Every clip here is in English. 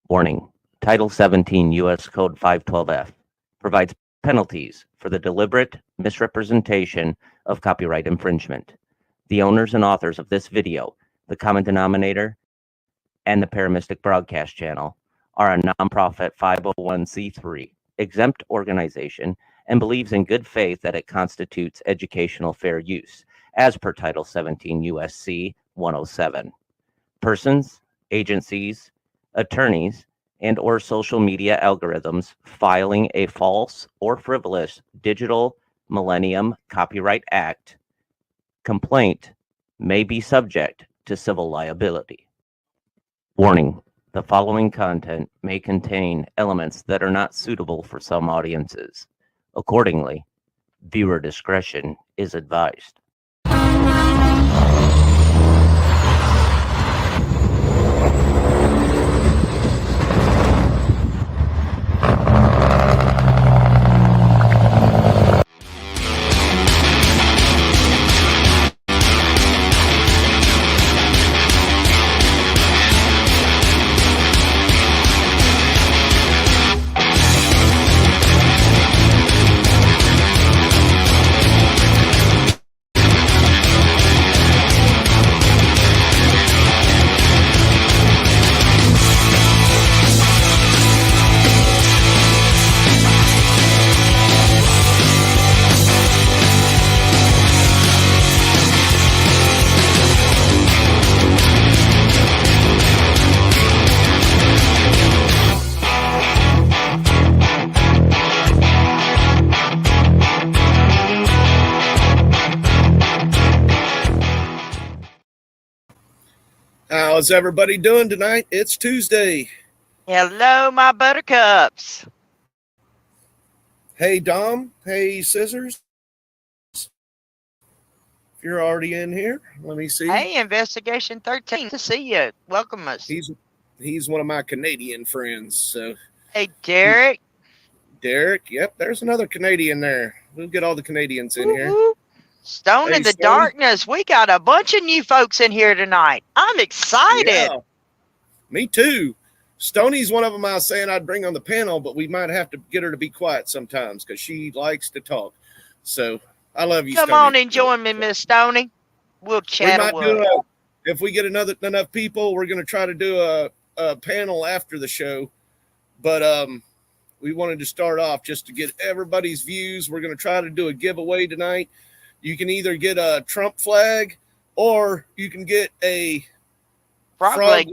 Warning: Title 17 U.S. Code 512F provides penalties for the deliberate misrepresentation of copyright infringement. The owners and authors of this video, the common denominator, and the Paramystic Broadcast Channel are a nonprofit 501c3 exempt organization and believes in good faith that it constitutes educational fair use, as per Title 17 U.S.C. 107. Persons, agencies, attorneys, and or social media algorithms filing a false or frivolous Digital Millennium Copyright Act complaint may be subject to civil liability. Warning: the following content may contain elements that are not suitable for some audiences. Accordingly, viewer discretion is advised. How's everybody doing tonight? It's Tuesday. Hello, my buttercups. Hey, Dom. Hey, Scissors. If you're already in here, let me see. Hey, Investigation 13. To see you. Welcome us. He's one of my Canadian friends. So. Hey, Derek. Derek. Yep, there's another Canadian there. We'll get all the Canadians in here. Stone in the Darkness. We got a bunch of new folks in here tonight. I'm excited. Yeah, me too. Stoney's one of them I was saying I'd bring on the panel, but we might have to get her to be quiet sometimes because she likes to talk. So I love you, Come Stoney. on and join me, Miss Stoney. We'll chat. If we get enough people, we're going to try to do a panel after the show. But we wanted to start off just to get everybody's views. We're going to try to do a giveaway tonight. You can either get a Trump flag or you can get a frog leg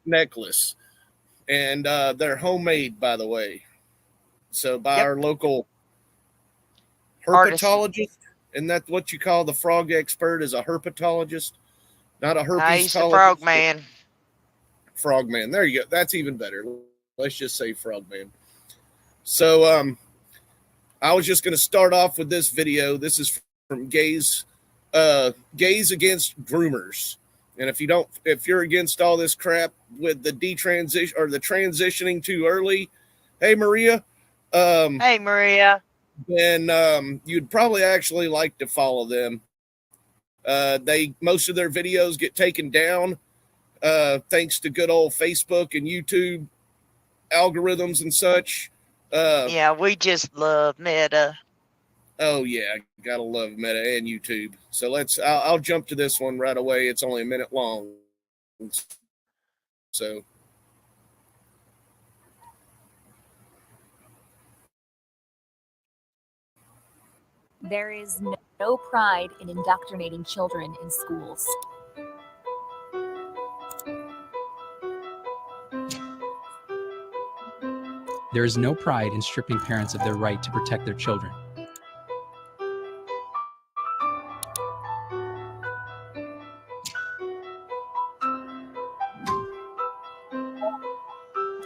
necklace. And they're homemade, by the way. So by our local herpetologist. Isn't that what you call the frog expert, is a herpetologist? Not a herpetologist. He's the frog man. Frog man. There you go. That's even better. Let's just say frog man. So I was just going to start off with this video. This is from Gays Against Groomers. And if you're against all this crap with the detransition or the transitioning too early, hey Maria. Hey Maria. Then you'd probably actually like to follow them. Most of their videos get taken down thanks to good old Facebook and YouTube algorithms and such. Yeah, we just love Meta. Oh yeah, gotta love Meta and YouTube. So I'll jump to this one right away. It's only a minute long. So there is no pride in indoctrinating children in schools. There is no pride in stripping parents of their right to protect their children.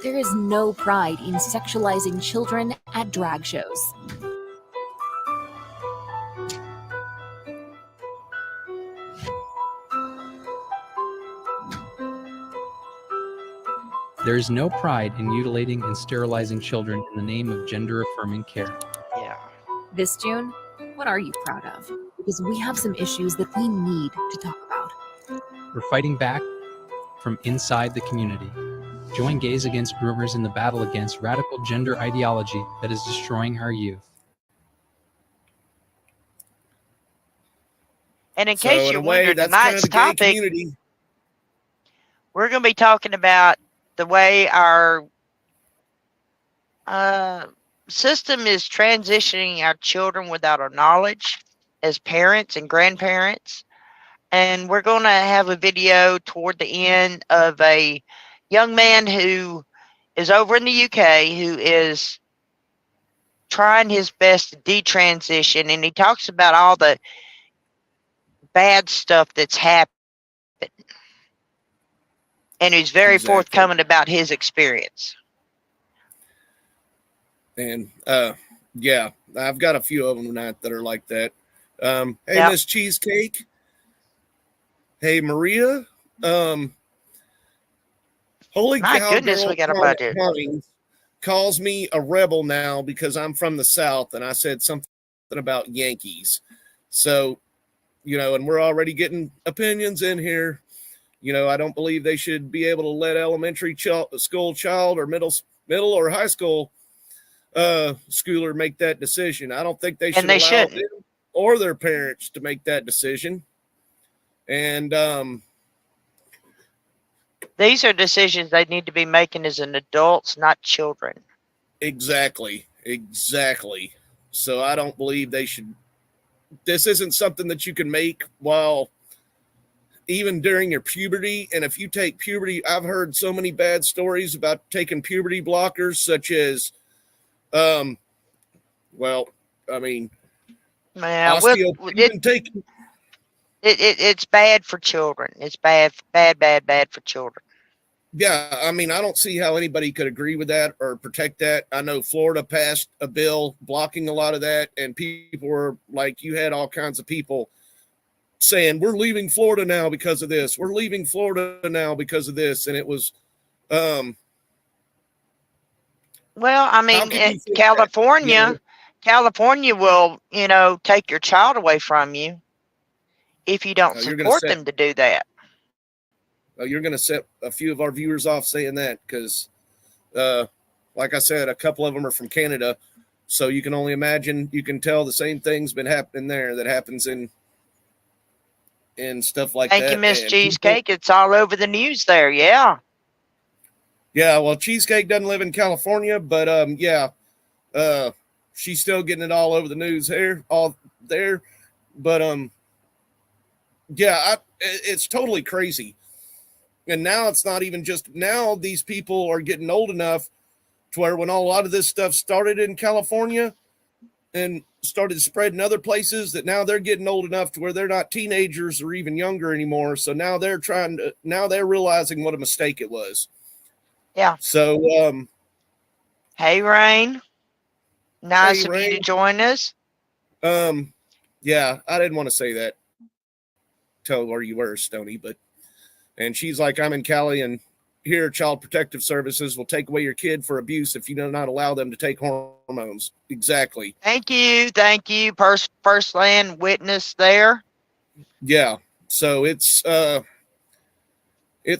There is no pride in sexualizing children at drag shows. There is no pride in mutilating and sterilizing children in the name of gender-affirming care. Yeah. This June, what are you proud of? Because we have some issues that we need to talk about. We're fighting back from inside the community. Join Gays Against Groomers in the battle against radical gender ideology that is destroying our youth. And in So case in you're a way, wondering, that's kind tonight's of the gay topic, community. we're going to be talking about the way our system is transitioning our children without our knowledge as parents and grandparents. And we're going to have a video toward the end of a young man who is over in the UK who is trying his best to detransition. And he talks about all the bad stuff that's happened. And he's very Exactly. forthcoming about his experience. And yeah, I've got a few of them tonight that are like that. Hey, Yep. Miss Cheesecake. Hey, Maria. Holy My cow, goodness, girl we got a Paula budget. Hines calls me a rebel now because I'm from the South and I said something about Yankees. So, you know, and we're already getting opinions in here. You know, I don't believe they should be able to let elementary school child or middle or high school schooler make that decision. I don't think they should And they allow shouldn't. them or their parents to make that decision. And These are decisions they need to be making as an adults, not children. exactly. So I don't believe they should. This isn't something that you can make while even during your puberty. And if you take puberty, I've heard so many bad stories about taking puberty blockers, such as, well, I mean, Yeah, even taking. it's bad for children. It's bad for children. Yeah, I mean, I don't see how anybody could agree with that or protect that. I know Florida passed a bill blocking a lot of that, and people were like, you had all kinds of people saying, we're leaving Florida now because of this. We're leaving Florida now because of this. And it was, Well, I mean, can you think California, that, California will, take your child away from you if you don't you're gonna support say- them to do that. you're going to set a few of our viewers off saying that because, like I said, a couple of them are from Canada. So you can only imagine, you can tell the same thing's been happening there that happens in stuff like that. Thank you, Miss And Cheesecake. It's all over the news there. Yeah. Yeah, well, Cheesecake doesn't live in California, but she's still getting it all over the news here, all there. But it's totally crazy. And now it's not even just now these people are getting old enough to where when a lot of this stuff started in California and started spreading other places, that now they're getting old enough to where they're not teenagers or even younger anymore. So now they're realizing what a mistake it was. Yeah. So, Hey, Rain. Nice of you Rain. to join us. Yeah, I didn't want to say that. Tell where you were, Stony, and she's like, I'm in Cali, and here Child Protective Services will take away your kid for abuse if you do not allow them to take hormones. Exactly. Thank you. First land witness there. Yeah. So it's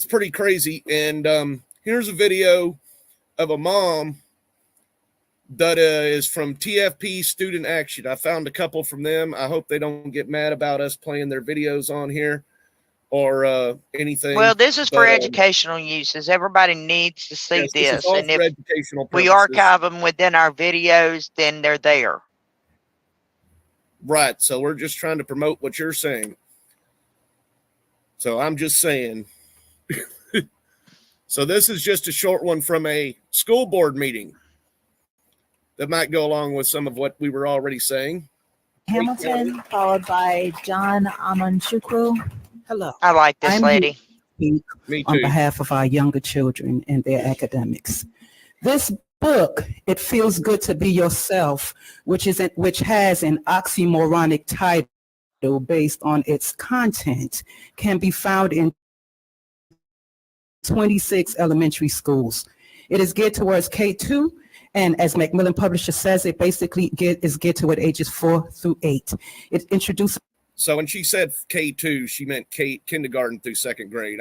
pretty crazy. And here's a video of a mom that is from TFP Student Action. I found a couple from them. I hope they don't get mad about us playing their videos on here or anything. Well, this is for educational uses. Everybody needs to see yes, this. is all And for if educational we purposes. archive them within our videos, then they're there. Right. So we're just trying to promote what you're saying. So I'm just saying. So this is just a short one from a school board meeting that might go along with some of what we were already saying. Hamilton, followed by John Amanchukwu. Hello. I like this I'm lady. Me On too. behalf of our younger children and their academics. This book, It Feels Good to Be Yourself, which has an oxymoronic title based on its content, can be found in 26 elementary schools. It is geared towards K2, and as Macmillan Publisher says, it basically is geared toward ages 4 through 8. It introduces. So when she said K2, she meant kindergarten through second grade.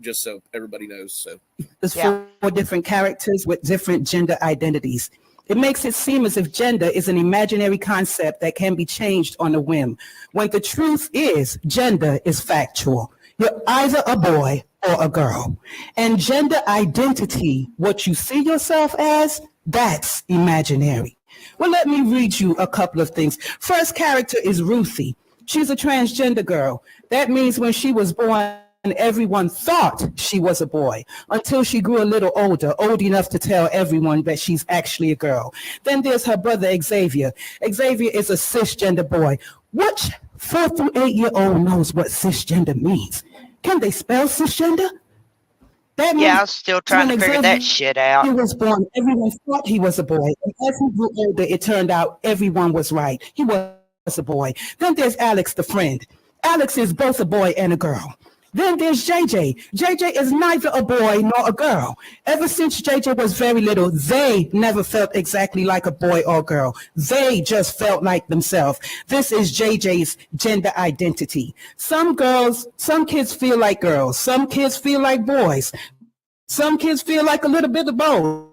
just so everybody knows. So There's Yeah. 4 different characters with different gender identities. It makes it seem as if gender is an imaginary concept that can be changed on a whim, when the truth is gender is factual. You're either a boy or a girl. And gender identity, what you see yourself as, that's imaginary. Well, let me read you a couple of things. First character is Ruthie. She's a transgender girl. That means when she was born, everyone thought she was a boy until she grew a little older, old enough to tell everyone that she's actually a girl. Then there's her brother, Xavier. Xavier is a cisgender boy. Which 4 through 8-year-old knows what cisgender means? Can they spell cisgender? That means Yeah, I was still trying to when figure that shit out. he was born, everyone thought he was a boy. And as he grew older, it turned out everyone was right. He was a boy. Then there's Alex, the friend. Alex is both a boy and a girl. Then there's JJ. JJ is neither a boy nor a girl. Ever since JJ was very little, they never felt exactly like a boy or girl. They just felt like themselves. This is JJ's gender identity. Some kids feel like girls. Some kids feel like boys. Some kids feel like a little bit of both.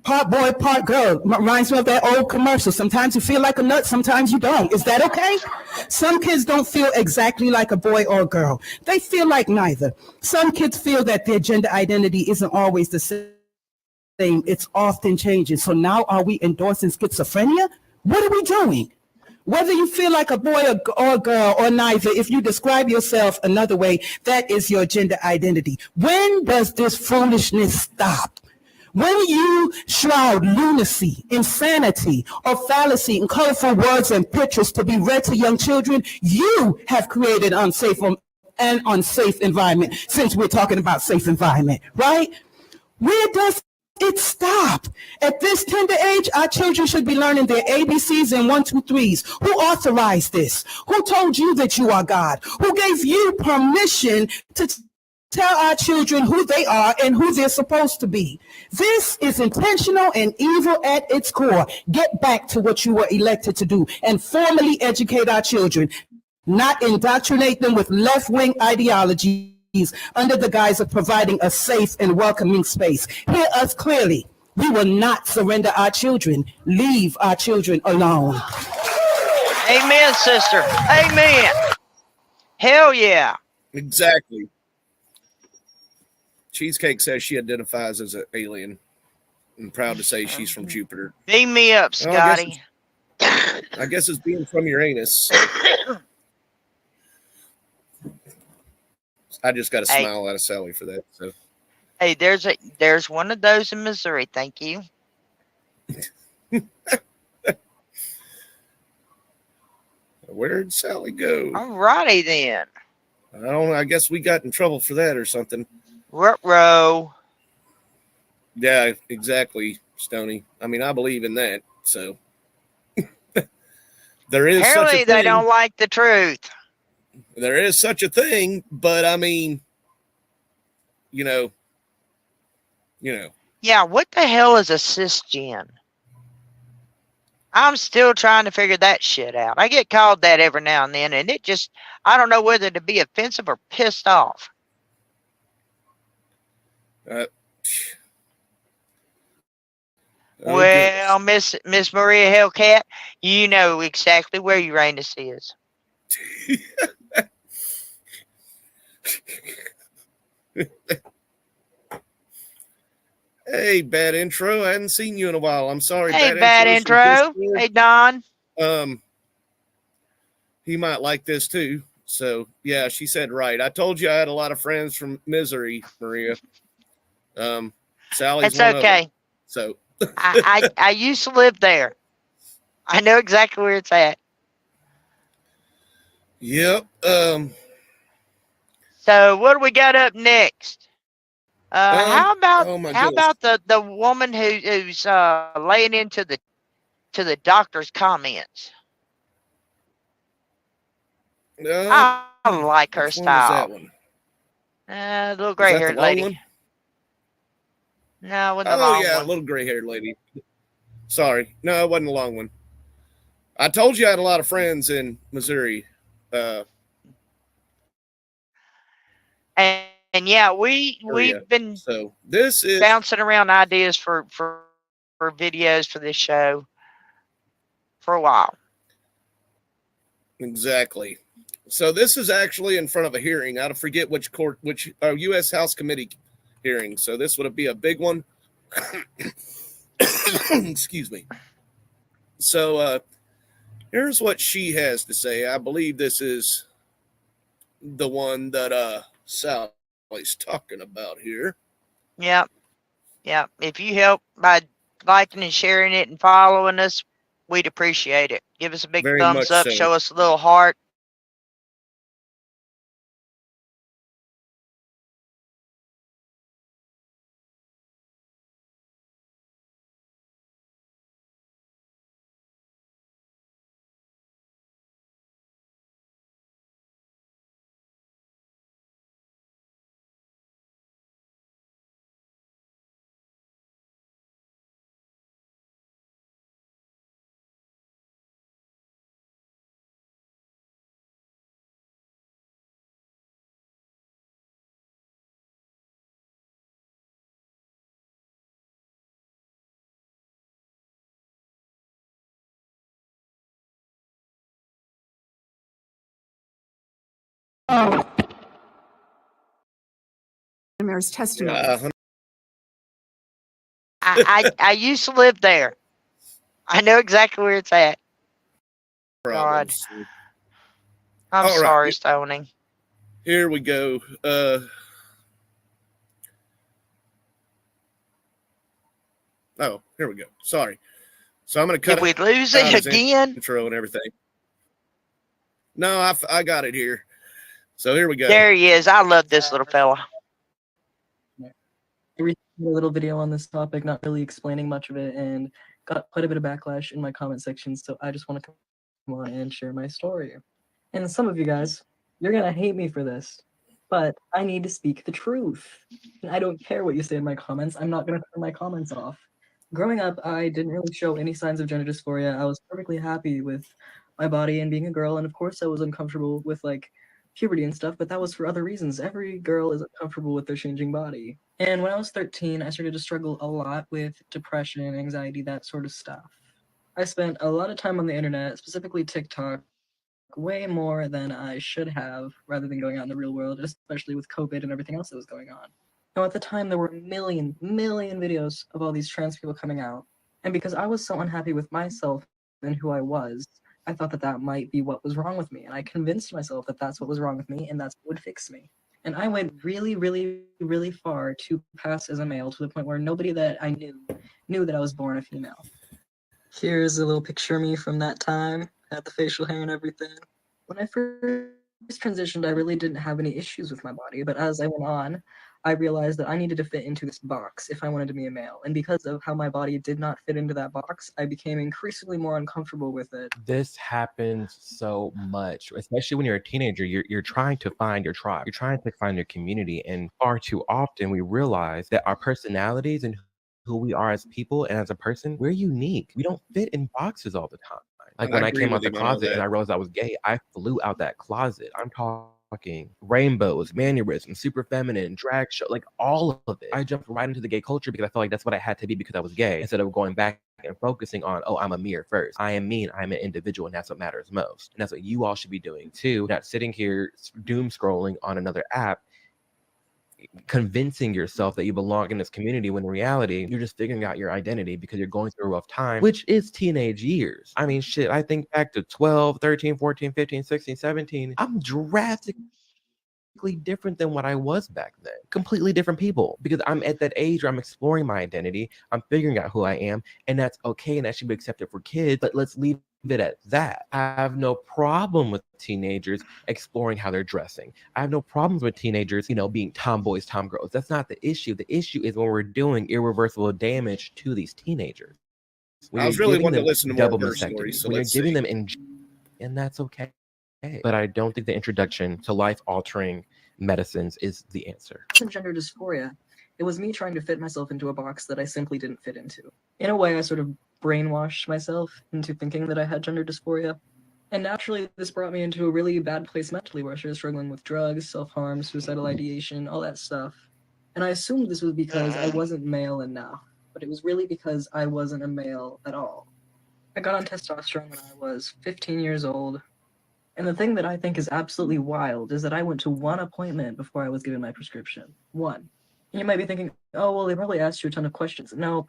Part boy, part girl. Reminds me of that old commercial. Sometimes you feel like a nut, sometimes you don't. Is that okay? Some kids don't feel exactly like a boy or a girl. They feel like neither. Some kids feel that their gender identity isn't always the same. It's often changing. So now are we endorsing schizophrenia? What are we doing? Whether you feel like a boy or a girl or neither, if you describe yourself another way, that is your gender identity. When does this foolishness stop? When you shroud lunacy, insanity, or fallacy in colorful words and pictures to be read to young children, you have created an unsafe environment, since we're talking about safe environment, right? Where does it stop? At this tender age, our children should be learning their ABCs and 1, 2, 3s. Who authorized this? Who told you that you are God? Who gave you permission to tell our children who they are and who they're supposed to be? This is intentional and evil at its core. Get back to what you were elected to do and formally educate our children, not indoctrinate them with left-wing ideologies under the guise of providing a safe and welcoming space. Hear us clearly. We will not surrender our children. Leave our children alone. Amen, sister. Amen. Hell yeah. exactly. Cheesecake says she identifies as an alien. I'm proud to say she's from Jupiter. Beam me up, Well, I guess Scotty. I guess it's being from Uranus. I just got a Hey. smile out of Sally for that. So Hey, there's one of those in Missouri. Thank you. where'd Sally go? All righty then. I don't know. I guess we got in trouble for that or something. Ruh-roh. Yeah, exactly, Stony. I mean, I believe in that. So there is such Apparently a they thing. don't like the truth. There is such a thing, but I mean, you know. Yeah, what the hell is a cisgen? I'm still trying to figure that shit out. I get called that every now and then, and it just, I don't know whether to be offensive or pissed off. Oh, Well, Miss Maria Hellcat, you know exactly where Uranus is. Hey, bad intro. I hadn't seen you in a while. I'm sorry. Hey, bad Intro's intro. from Chris Hey, Don. Steele. He might like this too. So yeah, she said right. I told you I had a lot of friends from Missouri, Maria. Sally's It's one of them. okay. So I used to live there. I know exactly where it's at. yep. So what do we got up next? How about oh my how goodness. about the woman who's laying into the doctor's comments? I like her which one was that style. one? Little Was gray that the haired long lady. one? No, it wasn't the Oh long yeah, one. little gray haired lady. Sorry, no, it wasn't a long one. I told you I had a lot of friends in Missouri. And And yeah, we've area. been So this is bouncing around ideas for videos for this show for a while. exactly. So this is actually in front of a hearing. I forget which court, which U.S. House Committee hearing. So this would be a big one. Excuse me. So here's what she has to say. I believe this is the one that Sally's talking about here. Yep. Yep. If you help by liking and sharing it and following us, we'd appreciate it. Give us a big Very thumbs much up, so. show us a little heart. Mayor's testimony. Yeah, I used to live there. I know exactly where it's at. God. problems. I'm All right. sorry, Stoning. Here we go. Oh, here we go. Sorry. So I'm going to cut Did we lose out it his again? intro and everything. No, I got it here. So here we go. There he is. I love this little fella. A little video on this topic, not really explaining much of it, and got quite a bit of backlash in my comment section, so I just want to come on and share my story. And some of you guys, you're gonna hate me for this, but I need to speak the truth. And I don't care what you say in my comments, I'm not gonna turn my comments off. Growing up, I didn't really show any signs of gender dysphoria. I was perfectly happy with my body and being a girl, and of course I was uncomfortable with like puberty and stuff, but that was for other reasons. Every girl is uncomfortable with their changing body. And when I was 13, I started to struggle a lot with depression, anxiety, that sort of stuff. I spent a lot of time on the internet, specifically TikTok, way more than I should have, rather than going out in the real world, especially with COVID and everything else that was going on. Now, at the time, there were a million videos of all these trans people coming out. And because I was so unhappy with myself and who I was, I thought that that might be what was wrong with me. And I convinced myself that that's what was wrong with me and that's what would fix me. And I went really far to pass as a male, to the point where nobody that I knew that I was born a female. Here's a little picture of me from that time. Had the facial hair and everything. When I first transitioned, I really didn't have any issues with my body, but as I went on, I realized that I needed to fit into this box if I wanted to be a male. And because of how my body did not fit into that box, I became increasingly more uncomfortable with it. This happens so much, especially when you're a teenager. You're trying to find your tribe. You're trying to find your community. And far too often we realize that our personalities and who we are as people and as a person, we're unique. We don't fit in boxes all the time. Like when I came out the closet and I realized I was gay, I flew out that closet. I'm talking rainbows, mannerisms, super feminine, drag show, like all of it. I jumped right into the gay culture because I felt like that's what I had to be because I was gay, instead of going back and focusing on, oh, I'm a mirror first. I am me and I'm an individual, and that's what matters most. And that's what you all should be doing too, not sitting here doom scrolling on another app, convincing yourself that you belong in this community when in reality you're just figuring out your identity because you're going through a rough time, which is teenage years. I mean, shit, I think back to 12, 13, 14, 15, 16, 17. I'm drastically different than what I was back then. Completely different people, because I'm at that age where I'm exploring my identity. I'm figuring out who I am, and that's okay, and that should be accepted for kids, but let's leave it at that. I have no problem with teenagers exploring how they're dressing. I have no problems with teenagers, being tomboys, tomgirls. That's not the issue. The issue is when we're doing irreversible damage to these teenagers. When I was really wanting to listen to more of her story, so when you're let's giving see. them and that's okay. But I don't think the introduction to life-altering medicines is the answer. Gender dysphoria. It was me trying to fit myself into a box that I simply didn't fit into. In a way, I sort of brainwashed myself into thinking that I had gender dysphoria. And naturally, this brought me into a really bad place mentally where I started struggling with drugs, self-harm, suicidal ideation, all that stuff. And I assumed this was because I wasn't male enough, but it was really because I wasn't a male at all. I got on testosterone when I was 15 years old. And the thing that I think is absolutely wild is that I went to one appointment before I was given my prescription. One. And you might be thinking, oh, well, they probably asked you a ton of questions. No,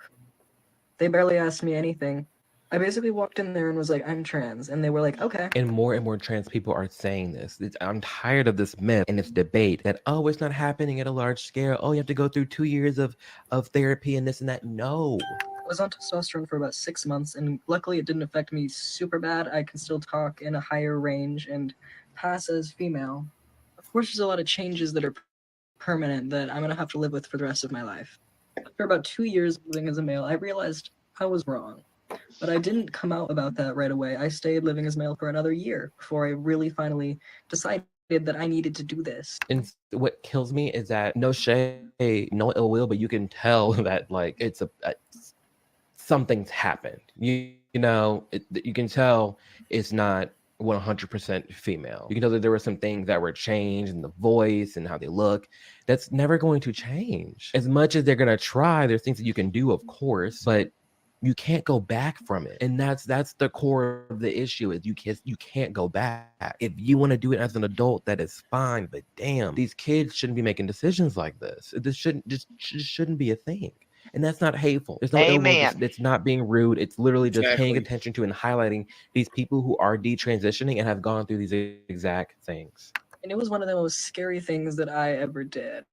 they barely asked me anything. I basically walked in there and was like, I'm trans. And they were like, okay. And more trans people are saying this. I'm tired of this myth and this debate that, oh, it's not happening at a large scale. Oh, you have to go through 2 years of therapy and this and that. No. I was on testosterone for about 6 months, and luckily it didn't affect me super bad. I can still talk in a higher range and pass as female. Of course, there's a lot of changes that are permanent that I'm going to have to live with for the rest of my life. After about 2 years living as a male, I realized I was wrong. But I didn't come out about that right away. I stayed living as male for another year before I really finally decided that I needed to do this. And what kills me is that no shade, no ill will, but you can tell that like it's something's happened. You know, you can tell it's not 100% female. You can tell that there were some things that were changed in the voice and how they look. That's never going to change. As much as they're going to try, there's things that you can do, of course, but you can't go back from it. And that's the core of the issue is you can't go back. If you want to do it as an adult, that is fine. But damn, these kids shouldn't be making decisions like this. This shouldn't be a thing. And that's not hateful. There's no ill will. It's not being rude. It's literally just paying attention to and highlighting these people who are detransitioning and have gone through these exact things. And it was one of the most scary things that I ever did.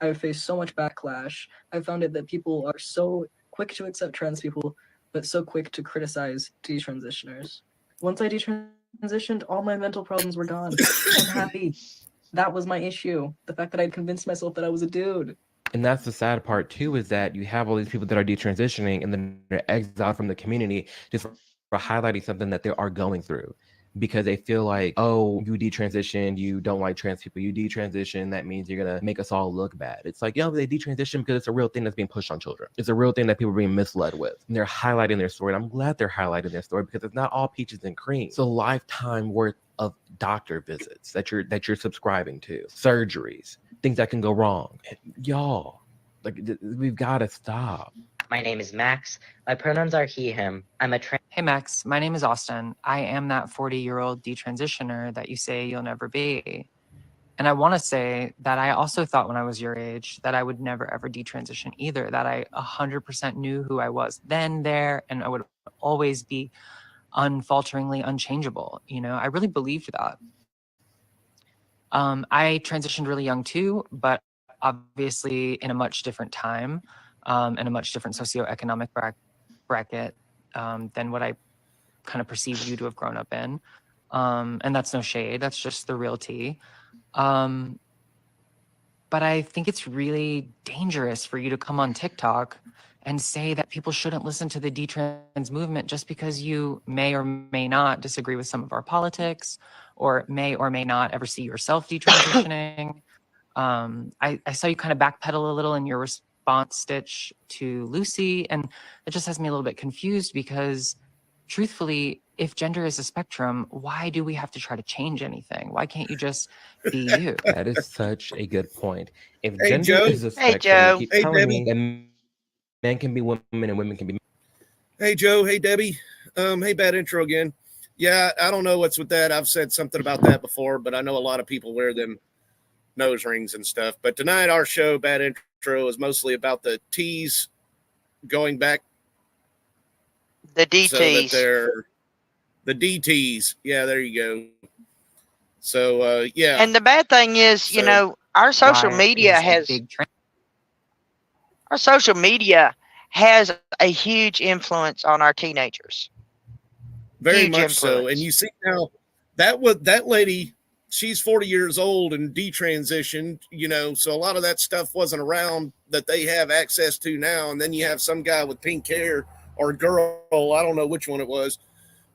I faced so much backlash. I found it that people are so quick to accept trans people, but so quick to criticize detransitioners. Once I detransitioned, all my mental problems were gone. I'm happy. That was my issue. The fact that I'd convinced myself that I was a dude. And that's the sad part too, is that you have all these people that are detransitioning and then they're exiled from the community just for highlighting something that they are going through. Because they feel like, oh, you detransitioned, you don't like trans people, you detransition, that means you're gonna make us all look bad. It's like, they detransition because it's a real thing that's being pushed on children. It's a real thing that people are being misled with. And they're highlighting their story. And I'm glad they're highlighting their story because it's not all peaches and cream. It's a lifetime worth of doctor visits that you're subscribing to, surgeries, things that can go wrong. Y'all, like we've got to stop. My name is Max. My pronouns are he, him. I'm a Hey, Max. My name is Austin. I am that 40-year-old detransitioner that you say you'll never be. And I want to say that I also thought when I was your age that I would never, ever detransition either, that I 100% knew who I was then, there, and I would always be unfalteringly unchangeable. I really believed that. I transitioned really young too, but obviously in a much different time. In a much different socioeconomic bracket than what I kind of perceived you to have grown up in. And that's no shade, that's just the real tea. But I think it's really dangerous for you to come on TikTok and say that people shouldn't listen to the detrans movement just because you may or may not disagree with some of our politics or may not ever see yourself detransitioning. I saw you kind of backpedal a little in your response stitch to Lucy, and it just has me a little bit confused because truthfully, if gender is a spectrum, why do we have to try to change anything? Why can't you just be you? That is such a good point. If Hey, gender Joe. is a Hey, spectrum, Joe. you keep Hey, telling Debbie. me that men can be women and women can be men. Hey, Joe. Hey, Debbie. Hey, bad intro again. Yeah, I don't know what's with that. I've said something about that before, but I know a lot of people wear them nose rings and stuff. But tonight, our show, Bad Intro, is mostly about the T's going back. The So that DTs. they're the DTs. Yeah, there you go. So, yeah. And the bad thing is, So- our social Why media is a has big trend. our social media has a huge influence on our teenagers. Very Huge much so. influence. And you see now that lady, she's 40 years old and detransitioned, so a lot of that stuff wasn't around that they have access to now. And then you have some guy with pink hair or girl, I don't know which one it was,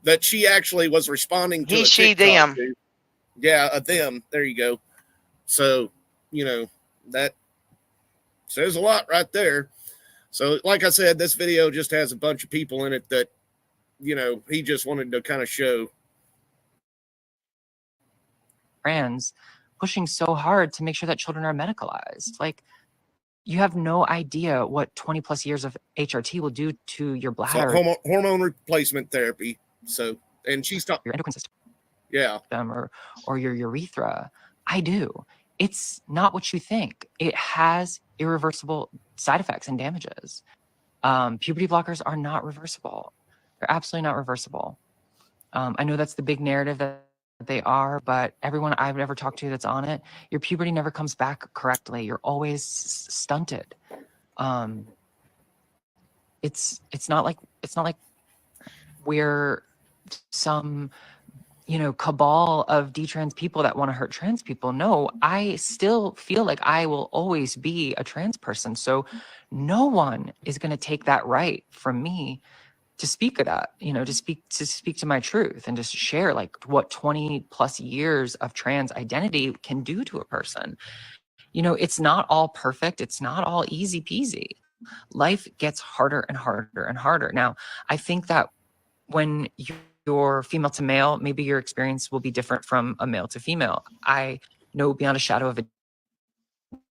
that she actually was responding to He, a she, TikTok them. to. Yeah, a them. There you go. So, that says a lot right there. So, like I said, this video just has a bunch of people in it that, he just wanted to kind of show trans, pushing so hard to make sure that children are medicalized. Like, you have no idea what 20 plus years of HRT will do to your So bladder, hormone replacement therapy. So, and she's talking. your endocrine system, Yeah. or your urethra. I do. It's not what you think. It has irreversible side effects and damages. Puberty blockers are not reversible. They're absolutely not reversible. I know that's the big narrative that they are, but everyone I've ever talked to that's on it, your puberty never comes back correctly. You're always stunted. It's not like we're some, cabal of detrans people that want to hurt trans people. No, I still feel like I will always be a trans person. So no one is going to take that right from me to speak of that, to speak to my truth and just share like what 20 plus years of trans identity can do to a person. It's not all perfect. It's not all easy peasy. Life gets harder and harder and harder. Now, I think that when you're female to male, maybe your experience will be different from a male to female. I know beyond a shadow of a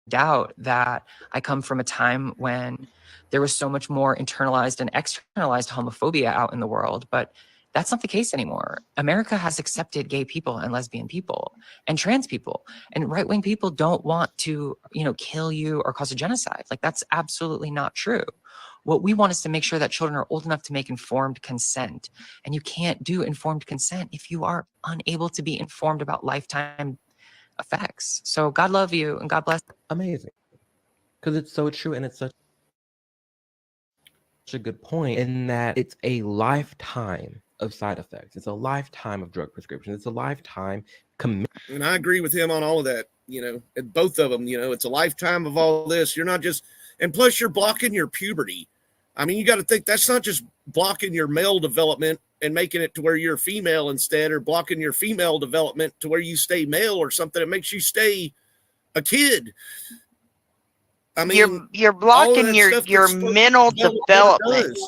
doubt that I come from a time when there was so much more internalized and externalized homophobia out in the world, but that's not the case anymore. America has accepted gay people and lesbian people and trans people, and right-wing people don't want to, kill you or cause a genocide. Like, that's absolutely not true. What we want is to make sure that children are old enough to make informed consent, and you can't do informed consent if you are unable to be informed about lifetime effects. So God love you and God bless. Amazing. Because it's so true, and it's such a good point in that it's a lifetime of side effects. It's a lifetime of drug prescriptions. It's a lifetime commitment. And I agree with him on all of that, and both of them, it's a lifetime of all this. You're not just, and plus you're blocking your puberty. I mean, you got to think that's not just blocking your male development and making it to where you're female instead, or blocking your female development to where you stay male or something. It makes you stay a kid. I mean, you're blocking your mental development.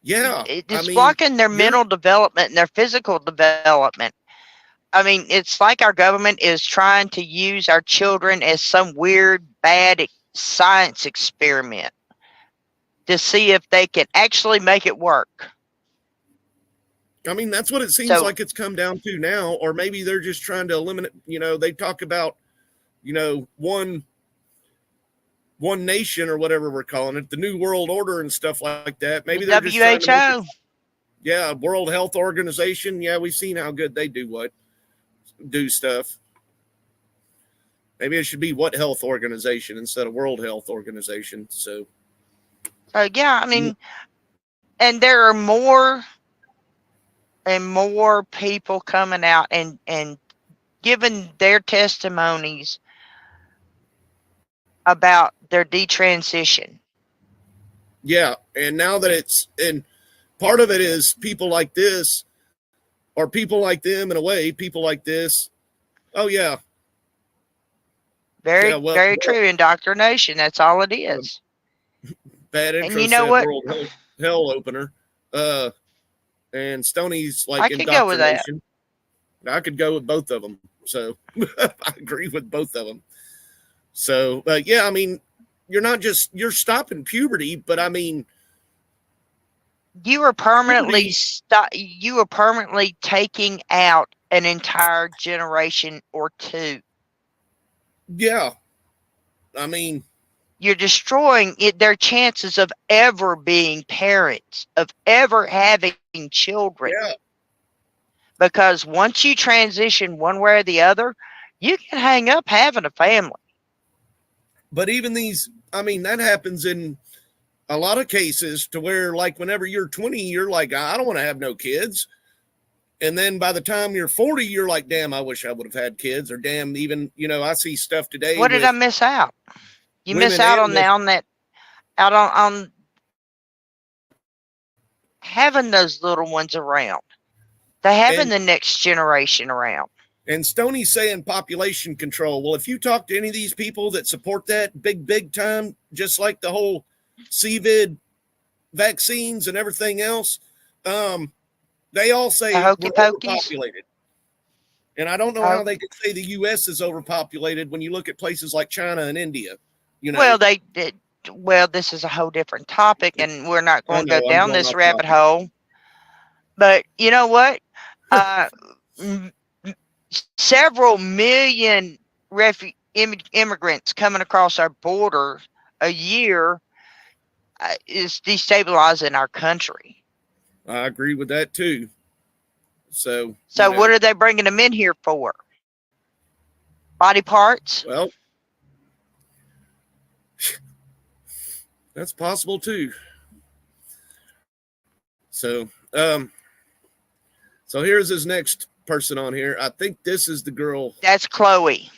Yeah. It's blocking their mental development and their physical development. I mean, it's like our government is trying to use our children as some weird, bad science experiment to see if they can actually make it work. I mean, that's what it seems like it's come down to now, or maybe they're just trying to eliminate, they talk about, one nation or whatever we're calling it, the New World Order and stuff like that. Maybe they're just WHO. Yeah, World Health Organization. Yeah, we've seen how good they do stuff. Maybe it should be What Health Organization instead of World Health Organization. So yeah, I mean, and there are more and more people coming out and giving their testimonies about their detransition. Yeah, and now that and part of it is people like this, or people like them in a way, people like this. Oh yeah. Very true. Indoctrination. That's all it is. Bad intro. And you know what? World hell opener. And Stoney's like I could go with that. I could go with both of them. So I agree with both of them. So, yeah, I mean, you're stopping puberty, but I mean, you are permanently taking out an entire generation or two. Yeah. I mean, you're destroying their chances of ever being parents, of ever having children. Yeah. Because once you transition one way or the other, you can hang up having a family. But even that happens in a lot of cases to where, like, whenever you're 20, you're like, I don't want to have no kids. And then by the time you're 40, you're like, damn, I wish I would have had kids. Or damn, even, I see stuff today. What did I miss out? You miss out on having those little ones around. They're having the next generation around. And Stoney's saying population control. Well, if you talk to any of these people that support that big time, just like the whole CVID vaccines and everything else, they all say we're overpopulated. And I don't know how they could say the U.S. is overpopulated when you look at places like China and India. You know, Well, they did. Well, this is a whole different topic, and we're not going to know, go I'm down going this off rabbit topic. hole. But you know what? Several million immigrants coming across our border a year is destabilizing our country. I agree with that too. So what are they bringing them in here for? Body parts? Well, that's possible too. So, so here's his next person on here. I think this is the girl. That's Chloe.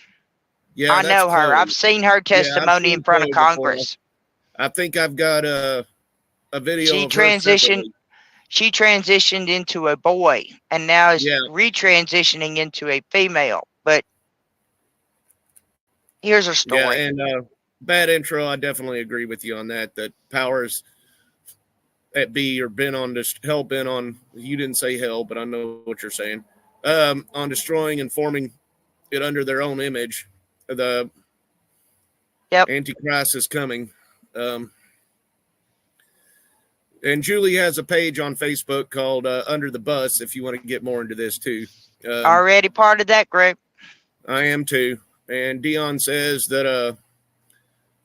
Yeah, I know her. Chloe. I've seen her testimony in front of Chloe Congress. before. I think I've got a video. She of her transitioned. separately. She transitioned into a boy and now is retransitioning into a female. But here's her story. Yeah, and bad intro. I definitely agree with you on that. That powers that be or been on this hell been on. You didn't say hell, but I know what you're saying. On destroying and forming it under their own image. The Antichrist is coming. And Julie has a page on Facebook called Under the Bus if you want to get more into this too. Already part of that group. I am too. And Dion says that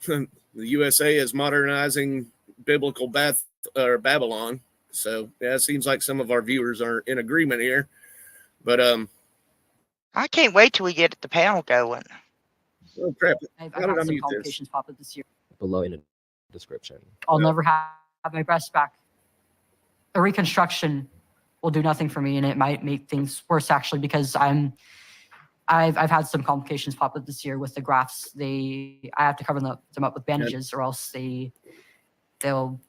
the USA is modernizing biblical Babylon. So yeah, it seems like some of our viewers are in agreement here. But I can't wait till we get the panel going. Oh crap. I've had some complications pop up this year. Below in the description. I'll never have my breast back. A reconstruction will do nothing for me, and it might make things worse actually because I've had some complications pop up this year with the grafts. I have to cover them up with bandages, or else they'll.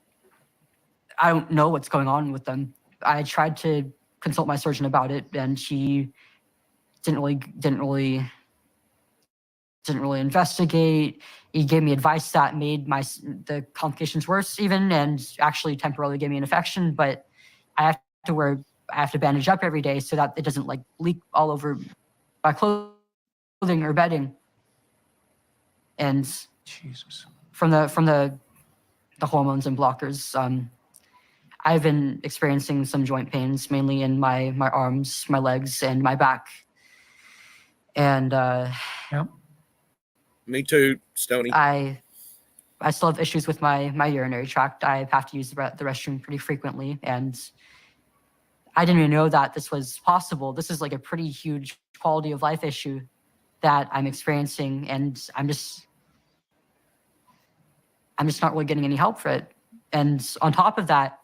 I don't know what's going on with them. I tried to consult my surgeon about it, and she didn't really investigate. He gave me advice that made the complications worse even, and actually temporarily gave me an infection. But I have to bandage up every day so that it doesn't like leak all over my clothing or bedding. And Jesus, from the hormones and blockers, I've been experiencing some joint pains, mainly in my arms, my legs, and my back. And me too, Stoney. I still have issues with my urinary tract. I have to use the restroom pretty frequently, and I didn't even know that this was possible. This is like a pretty huge quality of life issue that I'm experiencing, and I'm just not really getting any help for it. And on top of that,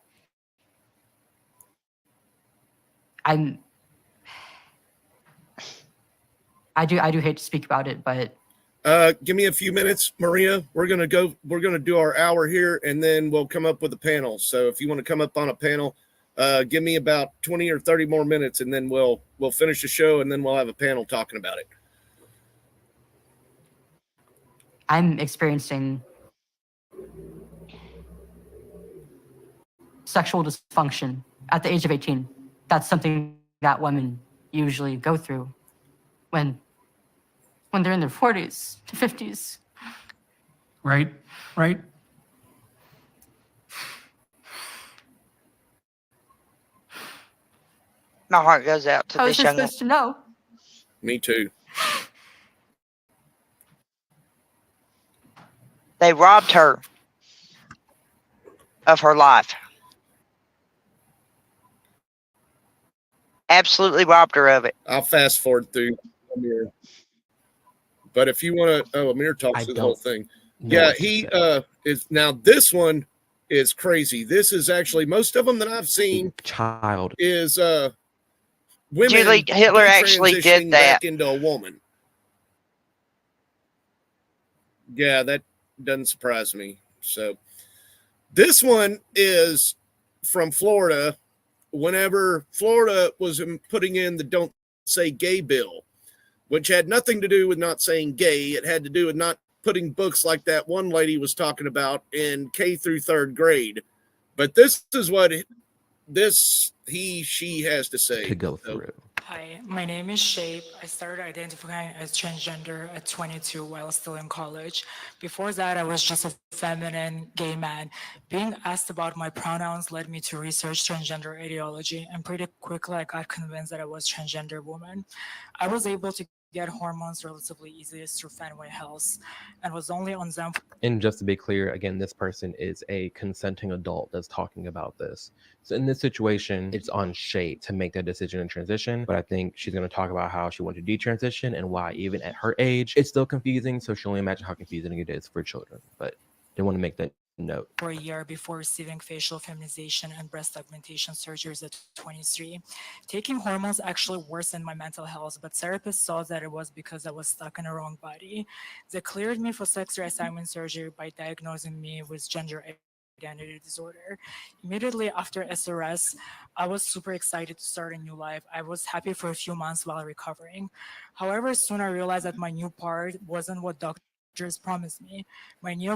I do hate to speak about it, but give me a few minutes, Maria. We're gonna do our hour here, and then we'll come up with a panel. So if you want to come up on a panel, give me about 20 or 30 more minutes, and then we'll finish the show, and then we'll have a panel talking about it. I'm experiencing sexual dysfunction at the age of 18. That's something that women usually go through when they're in their 40s to 50s. Right. My heart goes out to How this is she young supposed to know? Me too. They robbed her of her life. Absolutely robbed her of it. I'll fast forward through Amir. But if you want to, Amir talks through the whole thing. Yeah, he is now. This one is crazy. This is actually most of them that I've seen. Child is women. Julie Hitler actually did that. Back into a woman. Yeah, that doesn't surprise me. So this one is from Florida. Whenever Florida was putting in the Don't Say Gay bill, which had nothing to do with not saying gay. It had to do with not putting books like that one lady was talking about in K through third grade. But this is what she has to say. to go through. Hi, my name is Shape. I started identifying as transgender at 22 while still in college. Before that, I was just a feminine gay man. Being asked about my pronouns led me to research transgender ideology, and pretty quickly I got convinced that I was transgender woman. I was able to get hormones relatively easily through Fenway Health and was only on them. And just to be clear, again, this person is a consenting adult that's talking about this. So in this situation, it's on Shay to make that decision and transition. But I think she's going to talk about how she wanted to detransition and why, even at her age, it's still confusing. So she only imagine how confusing it is for children. But they want to make that note. For a year before receiving facial feminization and breast augmentation surgeries at 23. Taking hormones actually worsened my mental health, but therapists saw that it was because I was stuck in the wrong body. They cleared me for sex reassignment surgery by diagnosing me with gender identity disorder. Immediately after SRS, I was super excited to start a new life. I was happy for a few months while recovering. However, soon I realized that my new part wasn't what doctors promised me. My new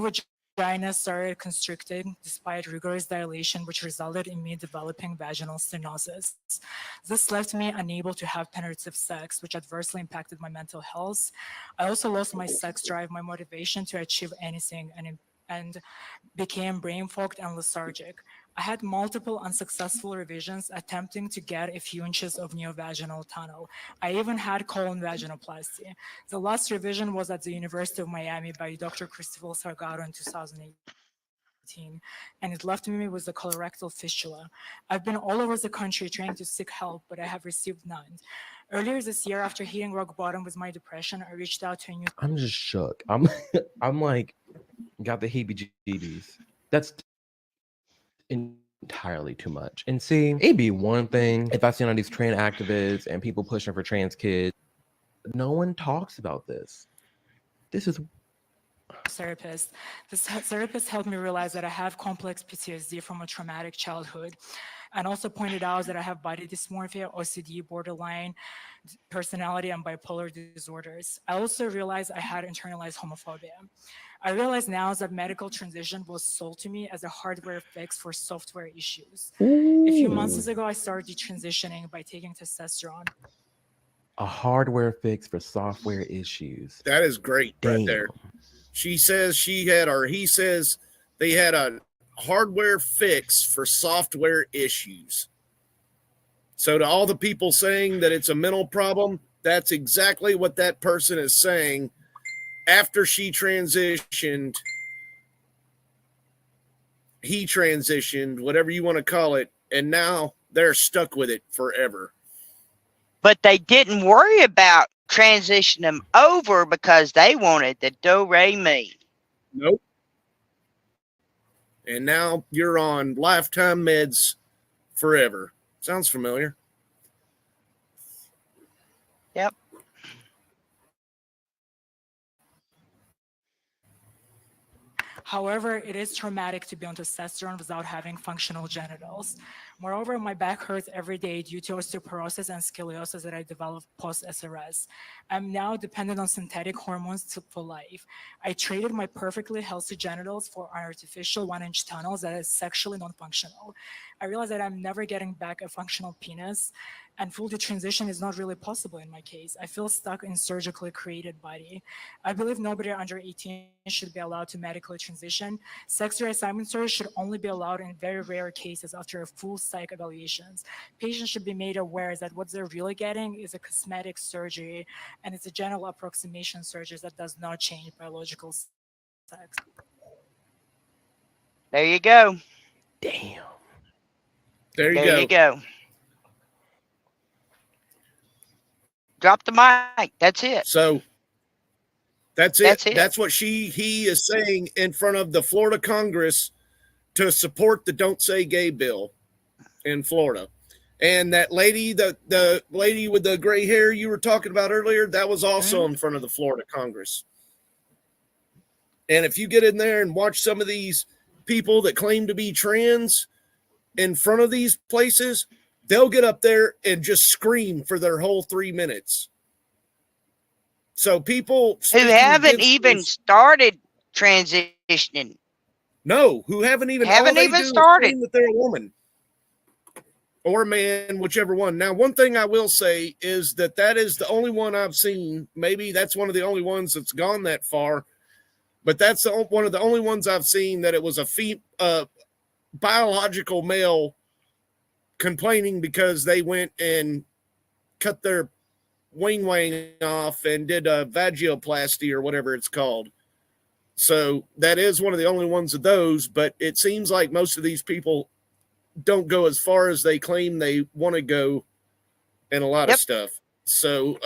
vagina started constricting despite rigorous dilation, which resulted in me developing vaginal stenosis. This left me unable to have penetrative sex, which adversely impacted my mental health. I also lost my sex drive, my motivation to achieve anything, and became brain fogged and lethargic. I had multiple unsuccessful revisions attempting to get a few inches of neovaginal tunnel. I even had colon vaginoplasty. The last revision was at the University of Miami by Dr. Christopher Salgado in 2018, and it left me with a colorectal fistula. I've been all over the country trying to seek help, but I have received none. Earlier this year, after hitting rock bottom with my depression, I reached out to a new... I'm just shook. I'm like, got the heebie-jeebies. That's entirely too much. And see, it'd be one thing if I see all these trans activists and people pushing for trans kids. No one talks about this. This is therapist. This therapist helped me realize that I have complex PTSD from a traumatic childhood, and also pointed out that I have body dysmorphia, OCD, borderline personality, and bipolar disorders. I also realized I had internalized homophobia. I realize now that medical transition was sold to me as a hardware fix for software issues. A few months ago, I started detransitioning by taking testosterone. a hardware fix for software issues. That is great right there. Damn. She says she had, or he says they had a hardware fix for software issues. So to all the people saying that it's a mental problem, that's exactly what that person is saying after she transitioned. He transitioned, whatever you want to call it, and now they're stuck with it forever. But they didn't worry about transitioning them over because they wanted the do-re-mi. Nope. And now you're on lifetime meds forever. Sounds familiar. Yep. However, it is traumatic to be on testosterone without having functional genitals. Moreover, my back hurts every day due to osteoporosis and scoliosis that I developed post-SRS. I'm now dependent on synthetic hormones for life. I traded my perfectly healthy genitals for artificial 1-inch tunnels that is sexually non-functional. I realized that I'm never getting back a functional penis, and full detransition is not really possible in my case. I feel stuck in surgically created body. I believe nobody under 18 should be allowed to medically transition. Sex reassignment surgery should only be allowed in very rare cases after a full psych evaluations. Patients should be made aware that what they're really getting is a cosmetic surgery, and it's a general approximation surgery that does not change biological sex. There you go. Damn. There you There go. you go. Drop the mic. That's it. So that's it. That's it. That's what he is saying in front of the Florida Congress to support the Don't Say Gay bill in Florida. And that lady, the lady with the gray hair you were talking about earlier, that was also in front of the Florida Congress. And if you get in there and watch some of these people that claim to be trans in front of these places, they'll get up there and just scream for their whole 3 minutes. So people who haven't even started transitioning. No, who haven't even started that they're a woman, or a man, whichever one. Now, one thing I will say is that is the only one I've seen. Maybe that's one of the only ones that's gone that far, but that's one of the only ones I've seen that it was a biological male complaining because they went and cut their wing off and did a vagioplasty or whatever it's called. So that is one of the only ones of those, but it seems like most of these people don't go as far as they claim they want to go in a lot of stuff. So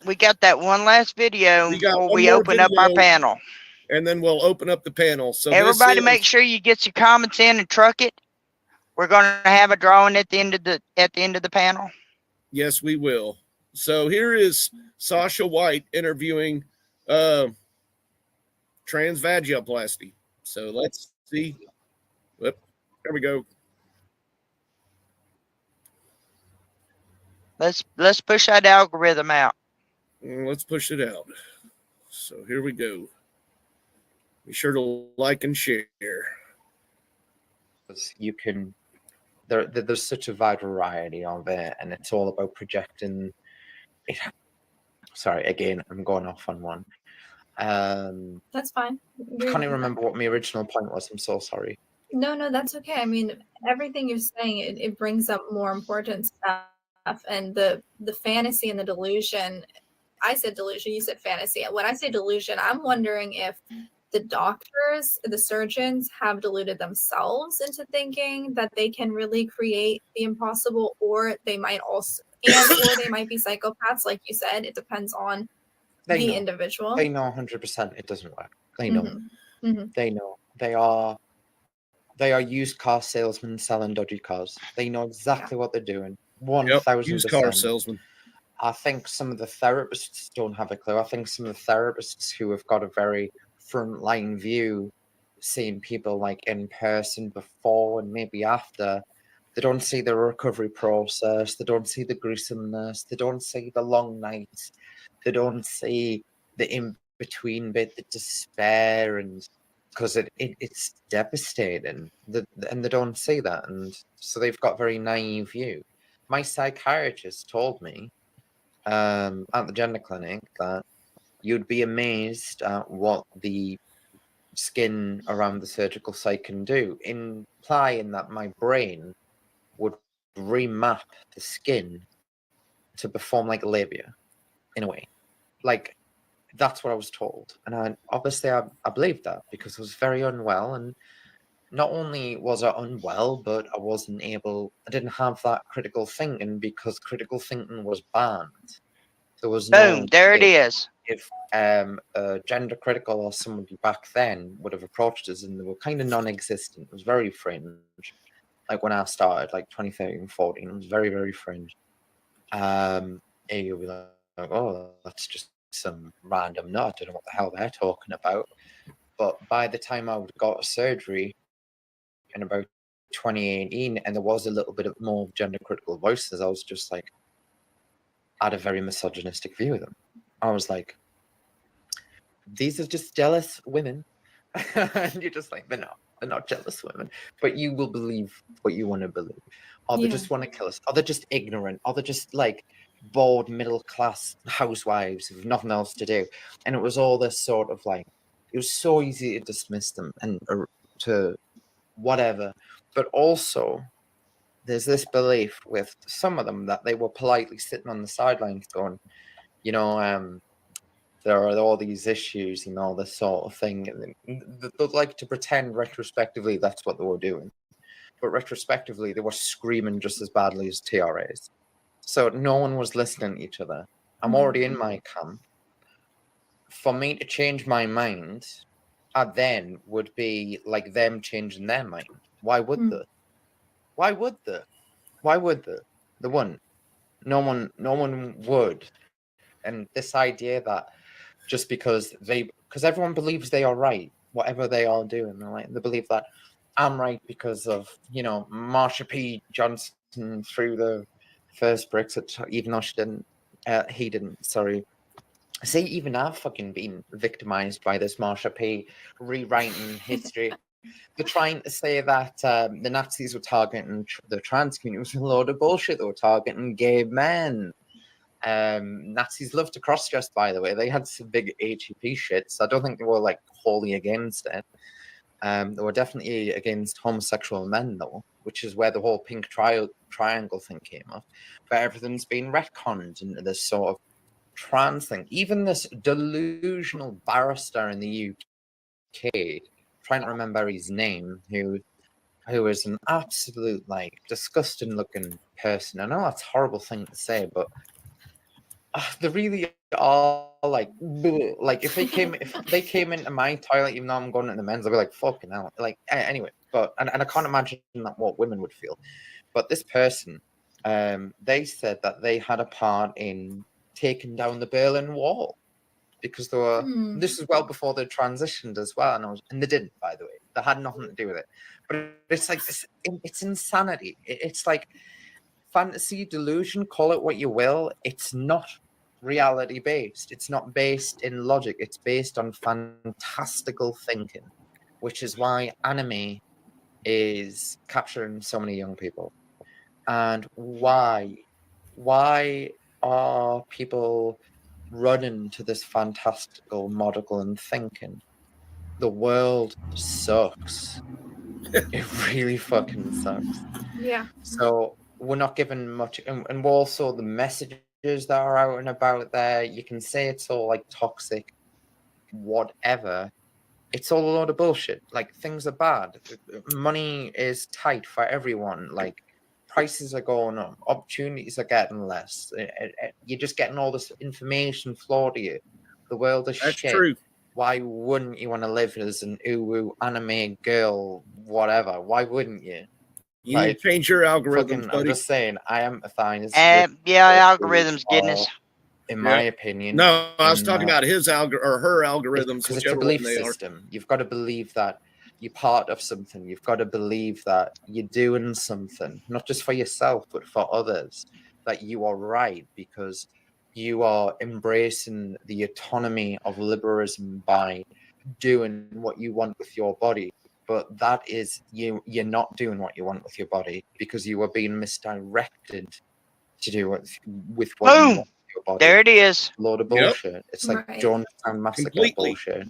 we got that one last video before we open up our panel. And then we'll open up the panel. So everybody make sure you get your comments in and truck it. We're gonna have a drawing at the end of the panel. Yes, we will. So here is Sasha White interviewing transvagioplasty. So let's see. Whoop, there we go. Let's push that algorithm out. Let's push it out. So here we go. Be sure to like and share. You can. There's such a wide variety of it, and it's all about projecting. Sorry, again, I'm going off on one. That's fine. I can't even remember what my original point was. I'm so sorry. No, that's okay. I mean, everything you're saying, it brings up more important stuff, and the fantasy and the delusion. I said delusion, you said fantasy. When I say delusion, I'm wondering if the doctors, the surgeons have deluded themselves into thinking that they can really create the impossible, or they might also, or they might be psychopaths, like you said. It depends on the individual. They know 100% it doesn't work. They know. Mm-hmm. Mm-hmm. They know. They are used car salesmen selling dodgy cars. They know exactly what they're doing. 1,000%. Used car salesman. I think some of the therapists don't have a clue. I think some of the therapists who have got a very frontline view, seeing people like in person before and maybe after, they don't see the recovery process. They don't see the gruesomeness. They don't see the long nights. They don't see the in-between bit, the despair, and because it's devastating. And they don't see that. And so they've got very naive view. My psychiatrist told me at the gender clinic that you'd be amazed at what the skin around the surgical site can do, implying that my brain would remap the skin to perform like labia in a way. Like, that's what I was told. And I believed that because I was very unwell. And not only was I unwell, but I didn't have that critical thinking because critical thinking was banned. There was no. Boom, there it is. If gender critical or somebody back then would have approached us, and they were kind of non-existent. It was very fringe. Like when I started, like 2013, 14, it was very, very fringe. And you'll be like, oh, that's just some random nut. I don't know what the hell they're talking about. But by the time I got surgery in about 2018, and there was a little bit of more gender critical voices, I was just like, I had a very misogynistic view of them. I was like, these are just jealous women. And you're just like, they're not jealous women. But you will believe what you want to believe. Or they just want to kill us. Or they're just ignorant. Or they're just like bored middle class housewives with nothing else to do. And it was all this sort of like, it was so easy to dismiss them and to whatever. But also, there's this belief with some of them that they were politely sitting on the sidelines going, you know, there are all these issues and all this sort of thing. And they'd like to pretend retrospectively that's what they were doing. But retrospectively, they were screaming just as badly as TRAs. So no one was listening to each other. I'm already in my camp. For me to change my mind, I then would be like them changing their mind. Why would they? Why would they? Why would they? They wouldn't. No one would. And this idea that just because everyone believes they are right, whatever they are doing, they believe that I'm right because of, you know, Marsha P. Johnson threw the first bricks at, even though he didn't, sorry. See, even I've fucking been victimized by this Marsha P. rewriting history. they're trying to say that the Nazis were targeting the trans community. It was a load of bullshit. They were targeting gay men. Nazis loved to cross-dress, by the way. They had some big HEP shit, so I don't think they were like wholly against it. They were definitely against homosexual men, though, which is where the whole pink triangle thing came up. But everything's been retconned into this sort of trans thing. Even this delusional barrister in the UK, trying to remember his name, who is an absolute like disgusting looking person. I know that's a horrible thing to say, but they really are like if they came into my toilet, even though I'm going into the men's, I'd be like, fucking hell. Like anyway, but and I can't imagine that what women would feel. But this person, they said that they had a part in taking down the Berlin Wall because they were this is well before they transitioned as well, and they didn't, by the way. They had nothing to do with it. But it's like it's insanity. It's like fantasy, delusion, call it what you will. It's not reality based. It's not based in logic. It's based on fantastical thinking, which is why anime is capturing so many young people. And why are people running to this fantastical model and thinking? The world sucks. It really fucking sucks. Yeah. So we're not given much, and also the messages that are out and about there, you can say it's all like toxic, whatever. It's all a load of bullshit. Like, things are bad. Money is tight for everyone. Like, prices are going up. Opportunities are getting less. You're just getting all this information flowed to you. The world is That's shit. true. Why wouldn't you want to live as an uwu anime girl, whatever? Why wouldn't you? You need to change your algorithms, fucking, buddy. I'm just saying, I empathize. Yeah, algorithms getting us. In my opinion. No, I was in talking that- about his or her algorithms, because it's a whichever belief one they are. system. You've got to believe that you're part of something. You've got to believe that you're doing something, not just for yourself, but for others, that you are right because you are embracing the autonomy of liberalism by doing what you want with your body. But that is you're not doing what you want with your body because you are being misdirected to do it with what you want with your body. There it is. Load of bullshit. It's like Right. Jonestown Massacre bullshit.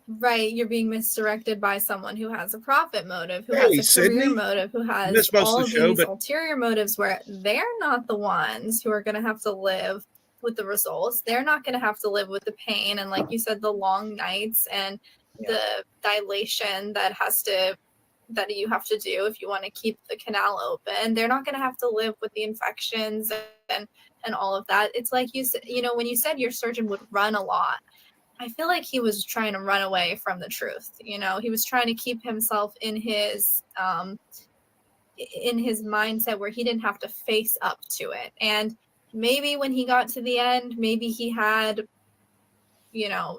Right, you're being misdirected by someone who has a profit motive, who Hey, has a career Sydney. motive, who has Missed most of all the of show, these but- ulterior motives where they're not the ones who are going to have to live with the results. They're not going to have to live with the pain and, like you said, the long nights and the dilation that you have to do if you want to keep the canal open. They're not going to have to live with the infections and all of that. It's like you said, when you said your surgeon would run a lot, I feel like he was trying to run away from the truth. He was trying to keep himself in his mindset where he didn't have to face up to it. And maybe when he got to the end, maybe he had,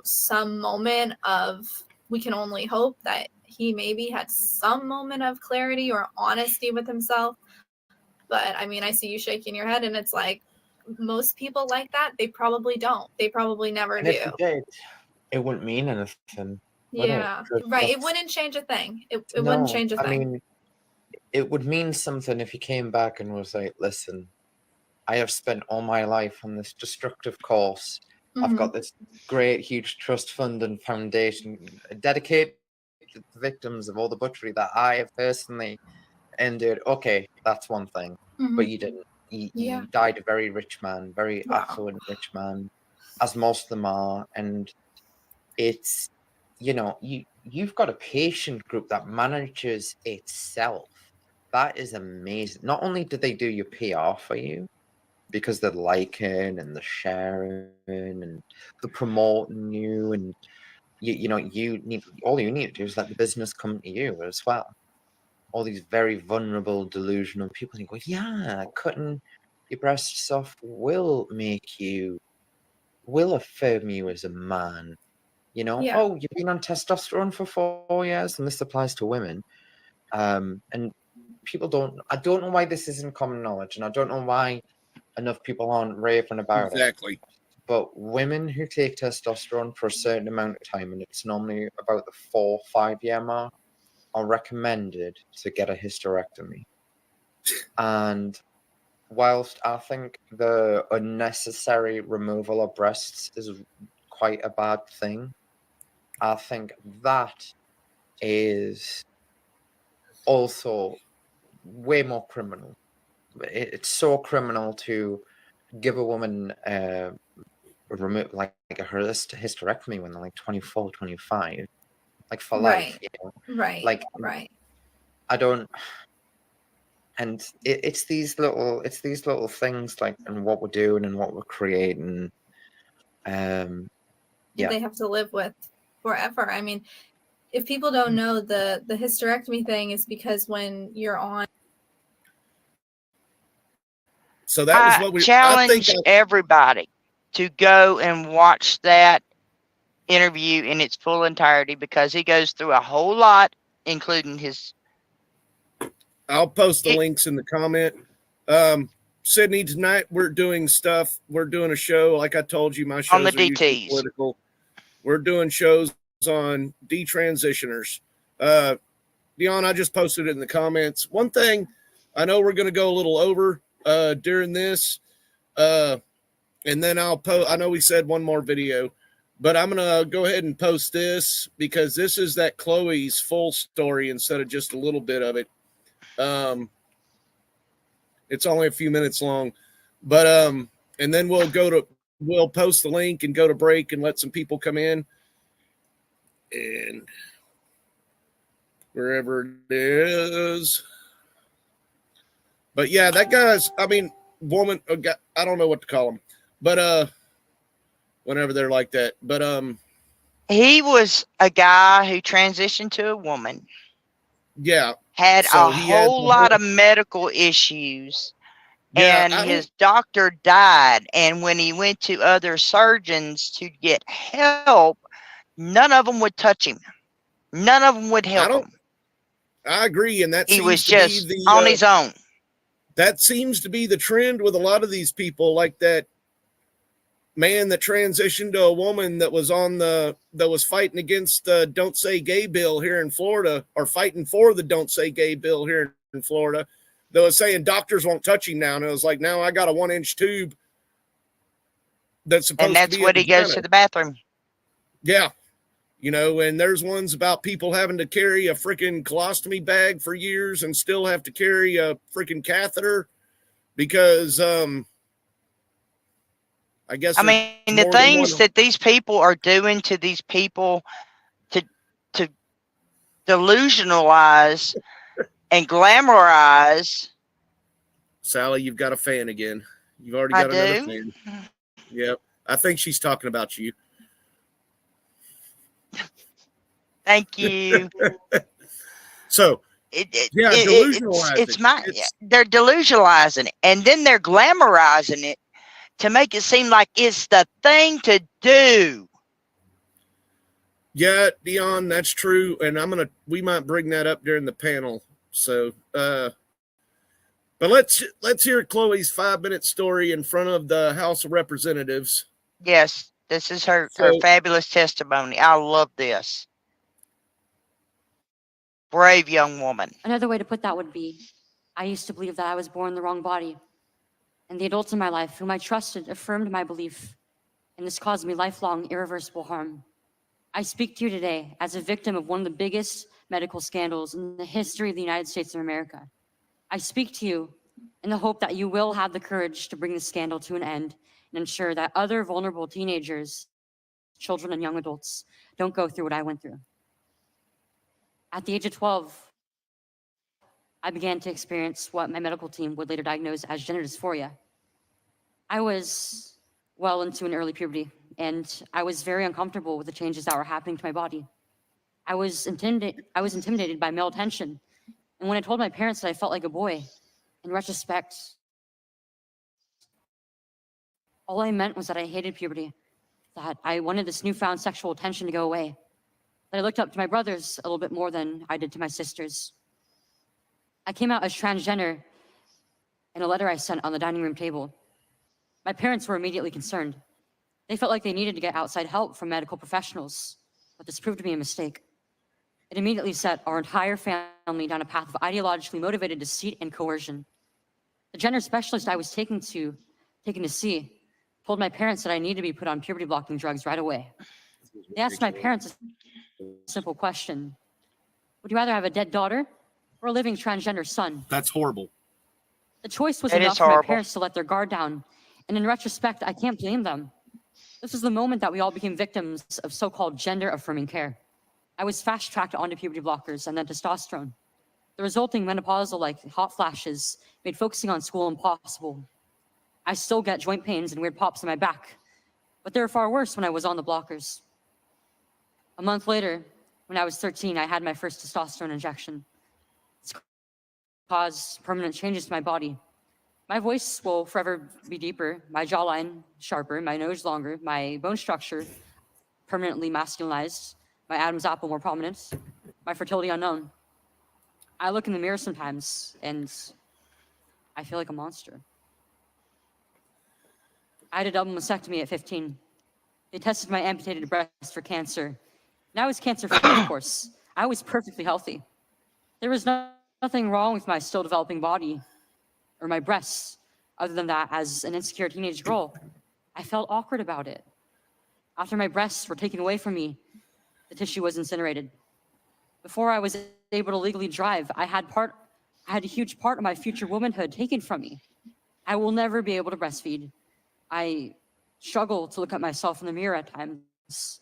some moment of, we can only hope that he maybe had some moment of clarity or honesty with himself. But I mean, I see you shaking your head and it's like, most people like that, they probably don't. They probably never And do. if you did, it wouldn't mean anything. would it? Yeah, 'Cause right. It that's- wouldn't change a thing. It wouldn't No, change a I thing. mean, it would mean something if he came back and was like, listen, I have spent all my life on this destructive course. I've got this great, huge trust fund and foundation dedicated to the victims of all the butchery that I have personally endured. Okay, that's one thing. But Mhm. you didn't. You Yeah. died a very rich man, very Wow. affluent rich man, as most of them are. And it's, you've got a patient group that manages itself. That is amazing. Not only do they do your PR for you, because they're liking and they're sharing and they're promoting you, and you need, all you need to do is let the business come to you as well. All these very vulnerable, delusional people think, well, yeah, cutting your breasts off will affirm you as a man. Yeah. Oh, you've been on testosterone for 4 years, and this applies to women. And people I don't know why this isn't common knowledge, and I don't know why enough people aren't raving about it. Exactly. But women who take testosterone for a certain amount of time, and it's normally about the 4-5 year mark, are recommended to get a hysterectomy. And whilst I think the unnecessary removal of breasts is quite a bad thing, I think that is also way more criminal. It's so criminal to give a woman remove like a hysterectomy when they're like 24, 25, like for life. Right. You know? Right. Like Right. I don't. And it's these little things like and what we're doing and what we're creating. Yeah. They have to live with forever. I mean, if people don't know, the hysterectomy thing is because when you're on. So that was what we challenge everybody to go and watch that interview in its full entirety, because he goes through a whole lot, including his. I'll post the links in the comment. Sydney, tonight we're doing stuff. We're doing a show. Like I told you, my shows On the are usually DTs. political. We're doing shows on detransitioners. Dion, I just posted it in the comments. One thing, I know we're going to go a little over during this, and then I'll post. I know we said one more video, but I'm going to go ahead and post this because this is that Chloe's full story instead of just a little bit of it. It's only a few minutes long, but and then we'll post the link and go to break and let some people come in and wherever it is. But yeah, that guy's, I mean, woman, I don't know what to call him, but whenever they're like that, but he was a guy who transitioned to a woman. Yeah. Had So a he had whole lot of medical issues, Yeah, and I don't- his doctor died. And when he went to other surgeons to get help, none of them would touch him. None of them would help him. I agree, and that He seems was to just be the, on his own. That seems to be the trend with a lot of these people, like that man that transitioned to a woman that was fighting against the Don't Say Gay bill here in Florida, or fighting for the Don't Say Gay bill here in Florida. That was saying doctors won't touch him now, and it was like, now I got a 1-inch tube that's supposed And to that's be what a he goes vagina. to the bathroom. Yeah. You know, and there's ones about people having to carry a freaking colostomy bag for years and still have to carry a freaking catheter because I guess I mean, the things that these people are doing to these people to delusionalize and glamorize. Sally, you've got a fan again. You've already I got another do? fan. Yep. I think she's talking about you. Thank you. So yeah, delusionalize it's it. they're delusionalizing it, and then they're glamorizing it to make it seem like it's the thing to do. Yeah, Dion, that's true. And we might bring that up during the panel. So but let's hear Chloe's 5-minute story in front of the House of Representatives. Yes, this is her So- fabulous testimony. I love this. Brave young woman. Another way to put that would be, I used to believe that I was born in the wrong body. And the adults in my life whom I trusted affirmed my belief, and this caused me lifelong, irreversible harm. I speak to you today as a victim of one of the biggest medical scandals in the history of the United States of America. I speak to you in the hope that you will have the courage to bring the scandal to an end and ensure that other vulnerable teenagers, children, and young adults don't go through what I went through. At the age of 12, I began to experience what my medical team would later diagnose as gender dysphoria. I was well into an early puberty, and I was very uncomfortable with the changes that were happening to my body. I was intimidated by male attention, and when I told my parents that I felt like a boy, in retrospect, all I meant was that I hated puberty, that I wanted this newfound sexual attention to go away, that I looked up to my brothers a little bit more than I did to my sisters. I came out as transgender in a letter I sent on the dining room table. My parents were immediately concerned. They felt like they needed to get outside help from medical professionals, but this proved to be a mistake. It immediately set our entire family down a path of ideologically motivated deceit and coercion. The gender specialist I was taken to see told my parents that I needed to be put on puberty blocking drugs right away. They asked my parents a simple question: would you rather have a dead daughter or a living transgender son? That's horrible. The choice was It is enough for my horrible. parents to let their guard down, and in retrospect, I can't blame them. This was the moment that we all became victims of so-called gender-affirming care. I was fast-tracked onto puberty blockers and then testosterone. The resulting menopausal-like hot flashes made focusing on school impossible. I still get joint pains and weird pops in my back, but they were far worse when I was on the blockers. A month later, when I was 13, I had my first testosterone injection. It's caused permanent changes to my body. My voice will forever be deeper, my jawline sharper, my nose longer, my bone structure permanently masculinized, my Adam's apple more prominent, my fertility unknown. I look in the mirror sometimes and I feel like a monster. I had a double mastectomy at 15. They tested my amputated breast for cancer. And I was cancer-free, of course. I was perfectly healthy. There was nothing wrong with my still developing body or my breasts, other than that, as an insecure teenage girl, I felt awkward about it. After my breasts were taken away from me, the tissue was incinerated. Before I was able to legally drive, I had a huge part of my future womanhood taken from me. I will never be able to breastfeed. I struggle to look at myself in the mirror at times.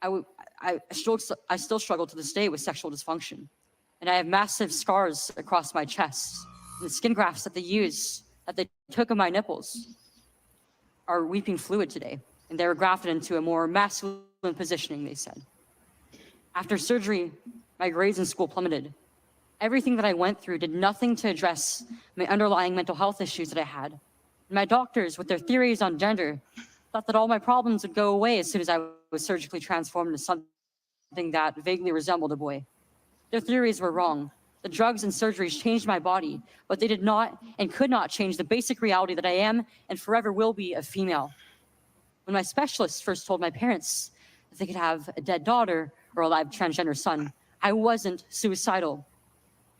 I still struggle to this day with sexual dysfunction. And I have massive scars across my chest. And the skin grafts that they took of my nipples are weeping fluid today. And they were grafted into a more masculine positioning, they said. After surgery, my grades in school plummeted. Everything that I went through did nothing to address my underlying mental health issues that I had. And my doctors, with their theories on gender, thought that all my problems would go away as soon as I was surgically transformed into something that vaguely resembled a boy. Their theories were wrong. The drugs and surgeries changed my body, but they did not and could not change the basic reality that I am and forever will be a female. When my specialist first told my parents that they could have a dead daughter or a live transgender son, I wasn't suicidal.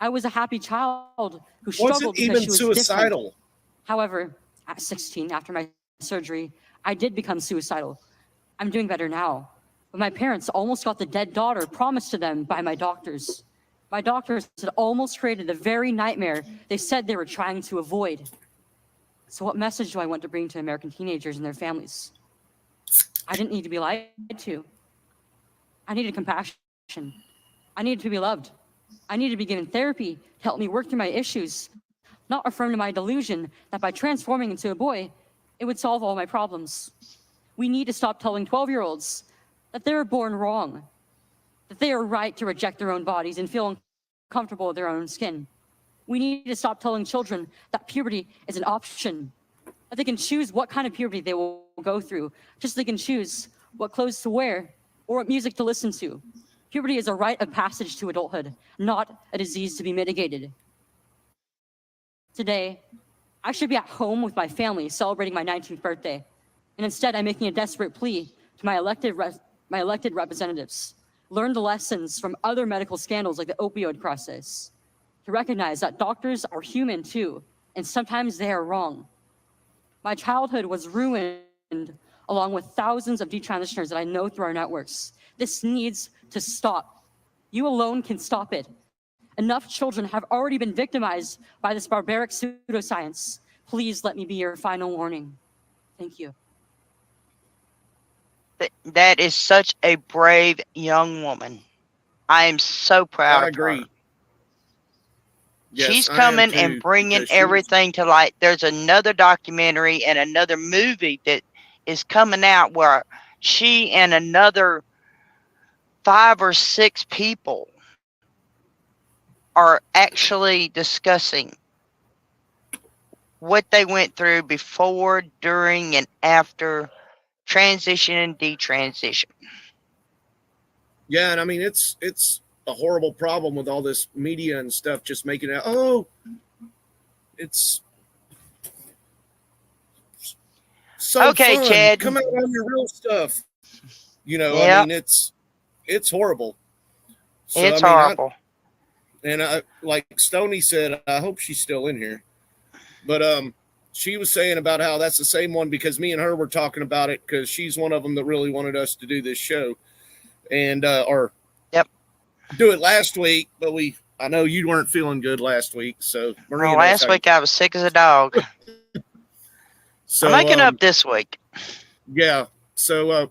I was a happy child who struggled Wasn't because even she was suicidal. different. However, at 16, after my surgery, I did become suicidal. I'm doing better now. But my parents almost got the dead daughter promised to them by my doctors. My doctors had almost created the very nightmare they said they were trying to avoid. So what message do I want to bring to American teenagers and their families? I didn't need to be lied to. I needed compassion. I needed to be loved. I needed to be given therapy to help me work through my issues, not affirm to my delusion that by transforming into a boy, it would solve all my problems. We need to stop telling 12-year-olds that they were born wrong, that they are right to reject their own bodies and feel uncomfortable with their own skin. We need to stop telling children that puberty is an option, that they can choose what kind of puberty they will go through, just so they can choose what clothes to wear or what music to listen to. Puberty is a rite of passage to adulthood, not a disease to be mitigated. Today, I should be at home with my family celebrating my 19th birthday, and instead I'm making a desperate plea to my elected representatives. Learn the lessons from other medical scandals like the opioid crisis, to recognize that doctors are human too, and sometimes they are wrong. My childhood was ruined along with thousands of detransitioners that I know through our networks. This needs to stop. You alone can stop it. Enough children have already been victimized by this barbaric pseudoscience. Please let me be your final warning. Thank you. That is such a brave young woman. I am so proud I of her. agree. Yes, She's I am coming too, and bringing because she was- everything to light. There's another documentary and another movie that is coming out where she and another 5 or 6 people are actually discussing what they went through before, during, and after transition and detransition. Yeah, and I mean it's a horrible problem with all this media and stuff just making it. Oh, it's so Okay, fun. Chad. Come out on your real stuff. You know, I Yep. mean it's horrible. So, It's I mean, horrible. like Stoney said, I hope she's still in here. But she was saying about how that's the same one because me and her were talking about it because she's one of them that really wanted us to do this show and or do it last week. But I know you weren't feeling good last week, so Maria. Well, last week I was sick as a dog. So I'm making up this week. Yeah. So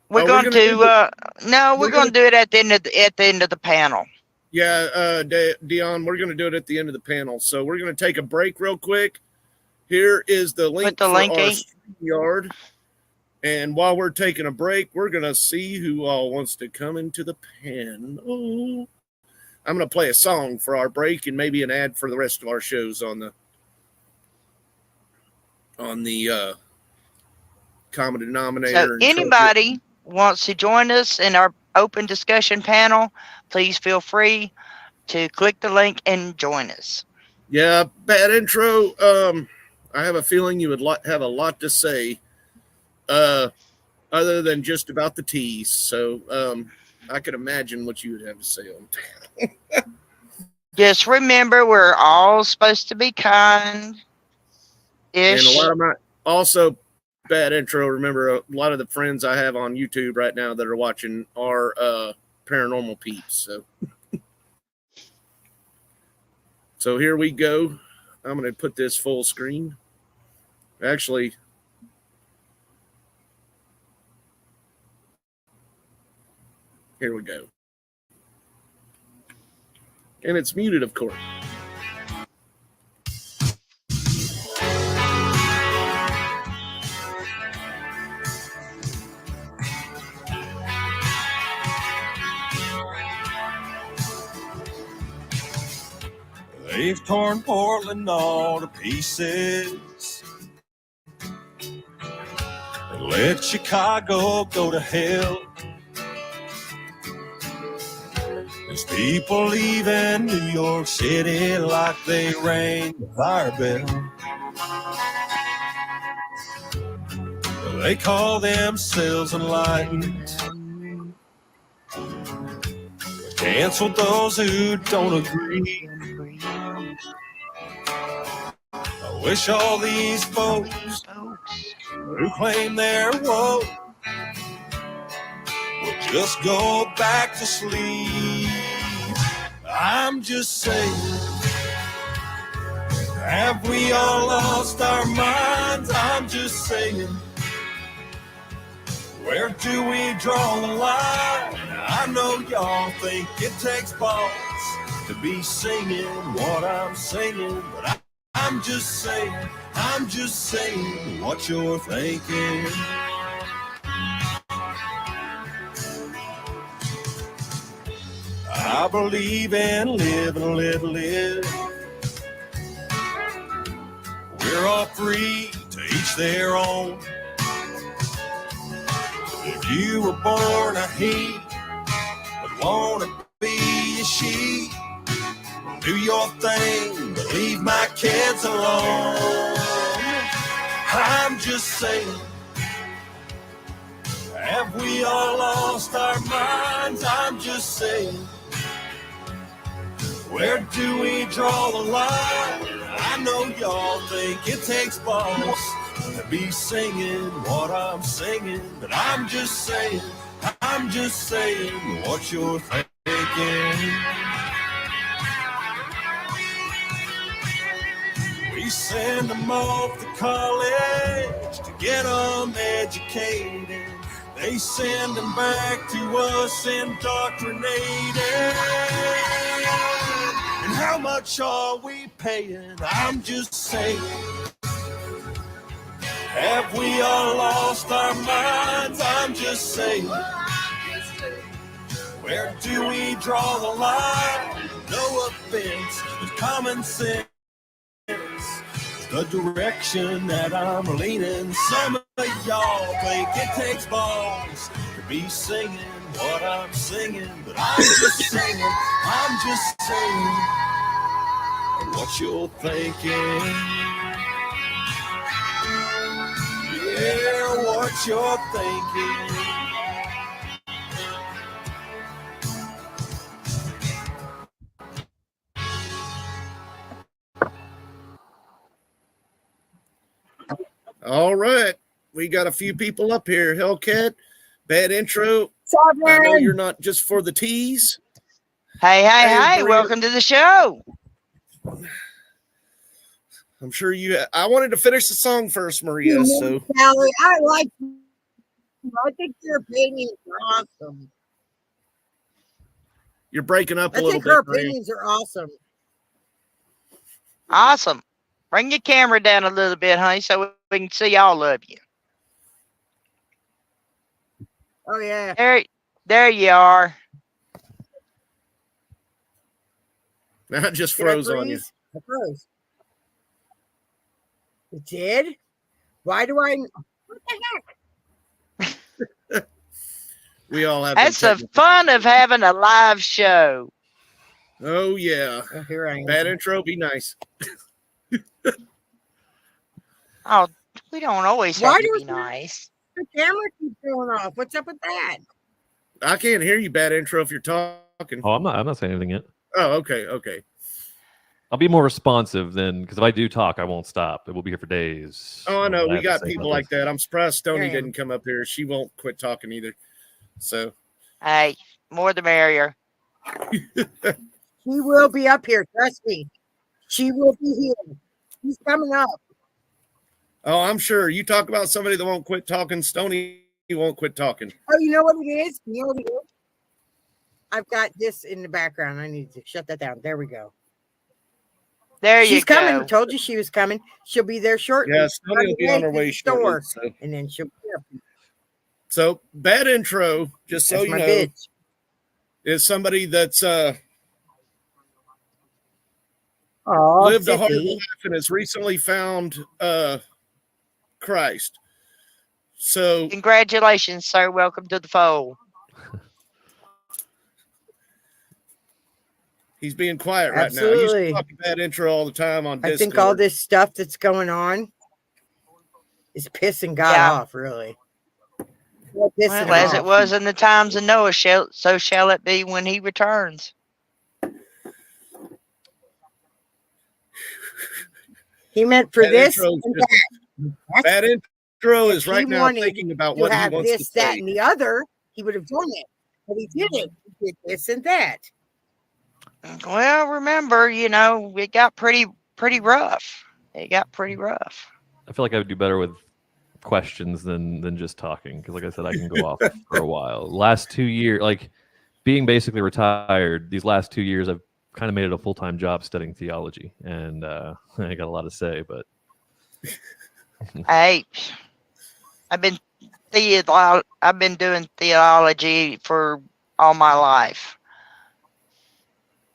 we're going to do it at the end of the panel. Yeah, Dion, we're going to do it at the end of the panel. So we're going to take a break real quick. Here is the link for our StreamYard. And while we're taking a break, we're going to see who all wants to come into the panel. I'm going to play a song for our break and maybe an ad for the rest of our shows on the common denominator. So anybody wants to join us in our open discussion panel, please feel free to click the link and join us. Yeah, bad intro. I have a feeling you would have a lot to say other than just about the teas. So I could imagine what you would have to say on that. Just remember, we're all supposed to be kind. And a lot of my also bad intro. Remember, a lot of the friends I have on YouTube right now that are watching are paranormal peeps. So here we go. I'm going to put this full screen. Actually, here we go. And it's muted, of course. They've torn Portland all to pieces and let Chicago go to hell. There's people leaving New York City like they rang the fire bell. They call themselves enlightened. Cancel those who don't agree. I wish all these folks who claim they're woke would just go back to sleep. I'm just saying, have we all lost our minds? I'm just saying, where do we draw the line? I know y'all think it takes balls to be singing what I'm singing, but I'm just saying what you're thinking. I believe in live and live and live. We're all free to each their own. If you were born a he, but wanna be a she, do your thing, but leave my kids alone. I'm just saying, have we all lost our minds? I'm just saying, where do we draw the line? I know y'all think it takes balls to be singing what I'm singing, but I'm just saying what you're thinking. We send them off to college to get them educated. They send them back to us indoctrinated. And how much are we paying? I'm just saying, have we all lost our minds? I'm just saying, where do we draw the line? No offense, but common sense. The direction that I'm leaning. Some of y'all think it takes balls to be singing what I'm singing, but I'm just saying what you're thinking. Yeah, what you're thinking. All right. We got a few people up here. Hellcat, bad intro. I know you're not just for the tease. Hey, Maria. welcome to the show. I'm sure you. I wanted to finish the song first, Maria. So Sally, I like you. I think your opinions are awesome. you're breaking up a I little think bit, her Maria. opinions are awesome. Awesome. Bring your camera down a little bit, honey, so we can see all of you. Oh yeah. There you are. I just Did I froze on you. freeze? I froze. It did? Why do I? What the heck? We all have. That's the technical- fun of having a live show. Oh yeah. Oh, here I am. Bad intro. Be nice. Oh, we don't always have Why to does be nice. the camera keep going off? What's up with that? I can't hear you. Bad intro. If you're talking. Oh, I'm not saying anything yet. Oh, okay. Okay. I'll be more responsive then, because if I do talk, I won't stop. It will be here for days. Oh, I know. I We have to got say people something. like that. I'm surprised Stony There I am. didn't come up here. She won't quit talking either. So Hey, more the merrier. She will be up here. Trust me. She will be here. She's coming up. oh, I'm sure you talk about somebody that won't quit talking. Stony won't quit talking. Oh, you know what it is? You know what it is? I've got this in the background. I need to shut that down. There we go. There She's you go. coming. Told you she was coming. She'll be there shortly. Yeah, Stony will be on her to way the store, shortly. So. and then she'll be up. So bad intro, just so That's you my know, bitch. is somebody that's Oh, lived a hard Sissy. life and has recently found Christ. So Congratulations, sir. Welcome to the fold. he's being quiet right now. I used Absolutely. to talk bad intro all the time on Discord. I think all this stuff that's going on is pissing God Yeah. off, really. Well, pissing Well, him as it off. was in the times of Noah, so shall it be when he returns. He meant for Bad this intro is and just- that. bad intro is If right he now wanted thinking about to what he have wants this, to that, say. and the other, he would have done it. But he didn't. He did this and that. Well, remember, it got pretty rough. It got pretty rough. I feel like I would do better with questions than just talking, because like I said, I can go off for a while. Last 2 years, like being basically retired, these last 2 years I've kind of made it a full-time job studying theology, and I got a lot to say, but Hey, I've been doing theology for all my life.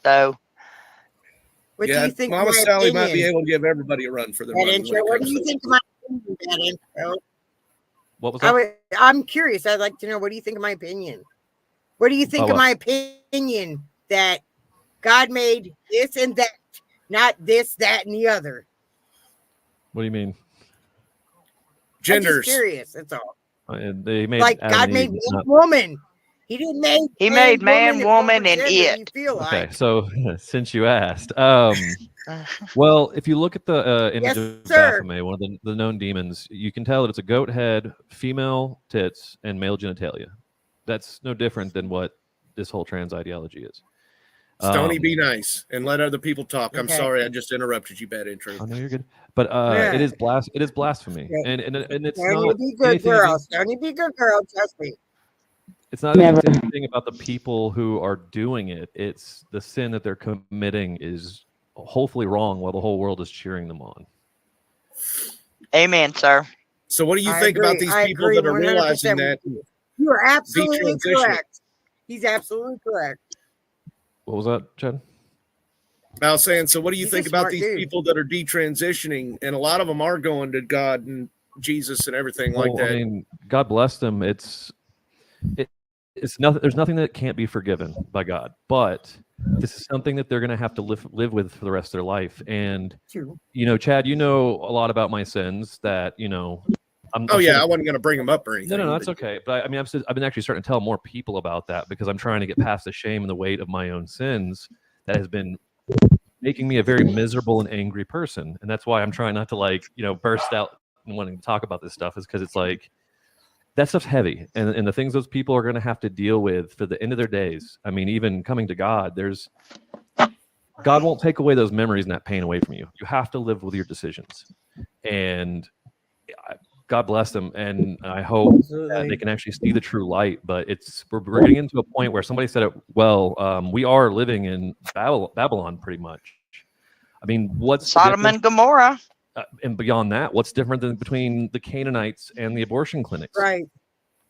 So What yeah, do you think of Mama my Sally might be opinion? able to give everybody a run for their That money. intro. What do you think of my opinion? That intro. what was that? I'm curious. I'd like to know, what do you think of my opinion? What do you think Oh, of my opinion that God made this and that, not this, that, and the other? What do you mean? I'm Genders. just curious. That's all. They made Like Adam God and made Eve, man, not- woman. He didn't make. He made man, woman, and whatever it. You feel like. Okay, so since you asked, well, if you look at the image Yes, of sir. Baphomet, one of the known demons, you can tell that it's a goat head, female tits, and male genitalia. That's no different than what this whole trans ideology is. Stony, be nice and let other people talk. I'm Okay. sorry, I just interrupted you. Bad intro. I know you're good, but it is blasphemy, Yeah. and it's Don't you not be good anything girl. against- Don't you be good girl. Trust me. It's not against anything about the people who are doing it. It's the sin that they're committing is hopefully wrong, while the whole world is cheering them on. Amen, sir. So, what do you I think about agree. these I people agree that are 100% realizing with that? you. You are absolutely detransition- correct. He's absolutely correct. What was that, Chad? I was saying, so what do you He's a think about smart these dude. people that are detransitioning? And a lot of them are going to God and Jesus and everything like Well, that. I mean, God bless them. It's nothing. There's nothing that can't be forgiven by God, but this is something that they're going to have to live with for the rest of their life. And True. Chad, you know a lot about my sins. That I'm Oh yeah, sure- I wasn't going to bring them up or anything. No, that's okay. But I mean, I've been actually starting to tell more people about that, because I'm trying to get past the shame and the weight of my own sins that has been making me a very miserable and angry person. And that's why I'm trying not to burst out wanting to talk about this stuff is because it's like that stuff's heavy, and the things those people are going to have to deal with for the end of their days. I mean, even coming to God, God won't take away those memories and that pain away from you. You have to live with your decisions, and God bless them. And I hope that they can actually see the true light. But we're getting into a point where somebody said it well. We are living in Babylon pretty much. I mean, what's Sodom and Gomorrah? And beyond that, what's different than between the Canaanites and the abortion clinics? Right.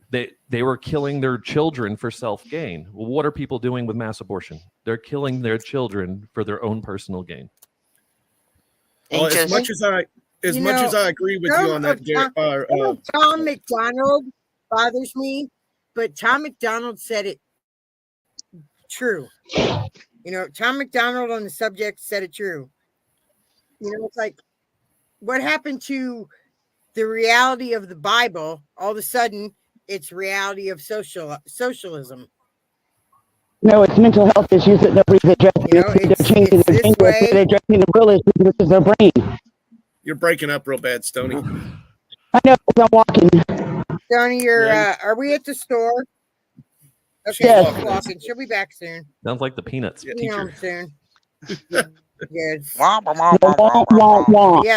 They were killing their children for self-gain. Well, what are people doing with mass abortion? They're killing their children for their own personal gain. Well, as much as I agree with you on that, Tom McDonald bothers me, but Tom McDonald said it true. Tom McDonald on the subject said it true. It's like, what happened to the reality of the Bible? All of a sudden, it's reality of socialism. No, it's mental health issues that nobody's addressing. They're changing they're addressing the real issues, which is their brain. You're breaking up real bad, Stoney. I know, I'm walking. Stoney, are we at the store? Okay, Yes. she's walking. She'll be back soon. Sounds like the Peanuts teacher. Soon. Yes. Yeah,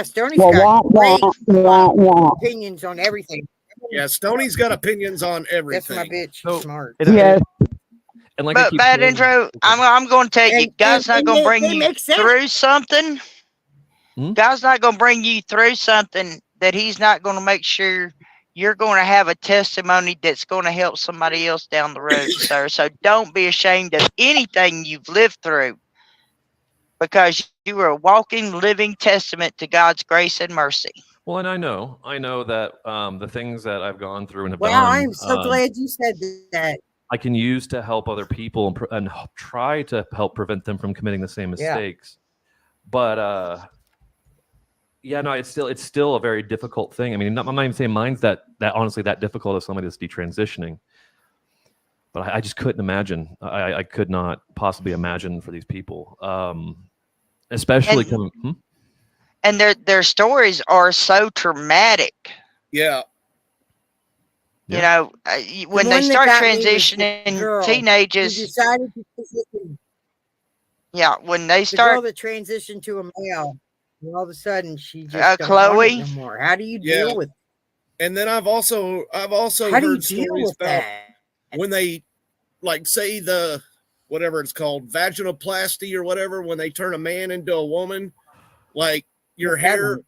Stoney's got great opinions on everything. Yeah, Stoney's got opinions on everything. That's my bitch. She's smart. Yes. And like But bad intro. I'm going to tell you, God's not going to bring you through something. God's not going to bring you through something that He's not going to make sure you're going to have a testimony that's going to help somebody else down the road, sir. So don't be ashamed of anything you've lived through, because you are a walking, living testament to God's grace and mercy. Well, and I know that the things that I've gone through and have Wow, done, I'm so glad you said that. I can use to help other people and try to help prevent them from committing the same Yeah. mistakes. But yeah, no, it's still a very difficult thing. I mean, I'm not even saying mine's that honestly that difficult as somebody that's detransitioning. But I just couldn't imagine. I could not possibly imagine for these people, especially coming. And their stories are so traumatic. Yeah. You know, when they start transitioning teenagers. Decided to transition. Yeah, when they The start. girl that transitioned to a male, and all of a sudden she just don't want Chloe. it no more. How do you deal with? And then I've also How do you heard deal stories with about that? when they say the whatever it's called, vaginoplasty or whatever, when they turn a man into a woman, like your hair,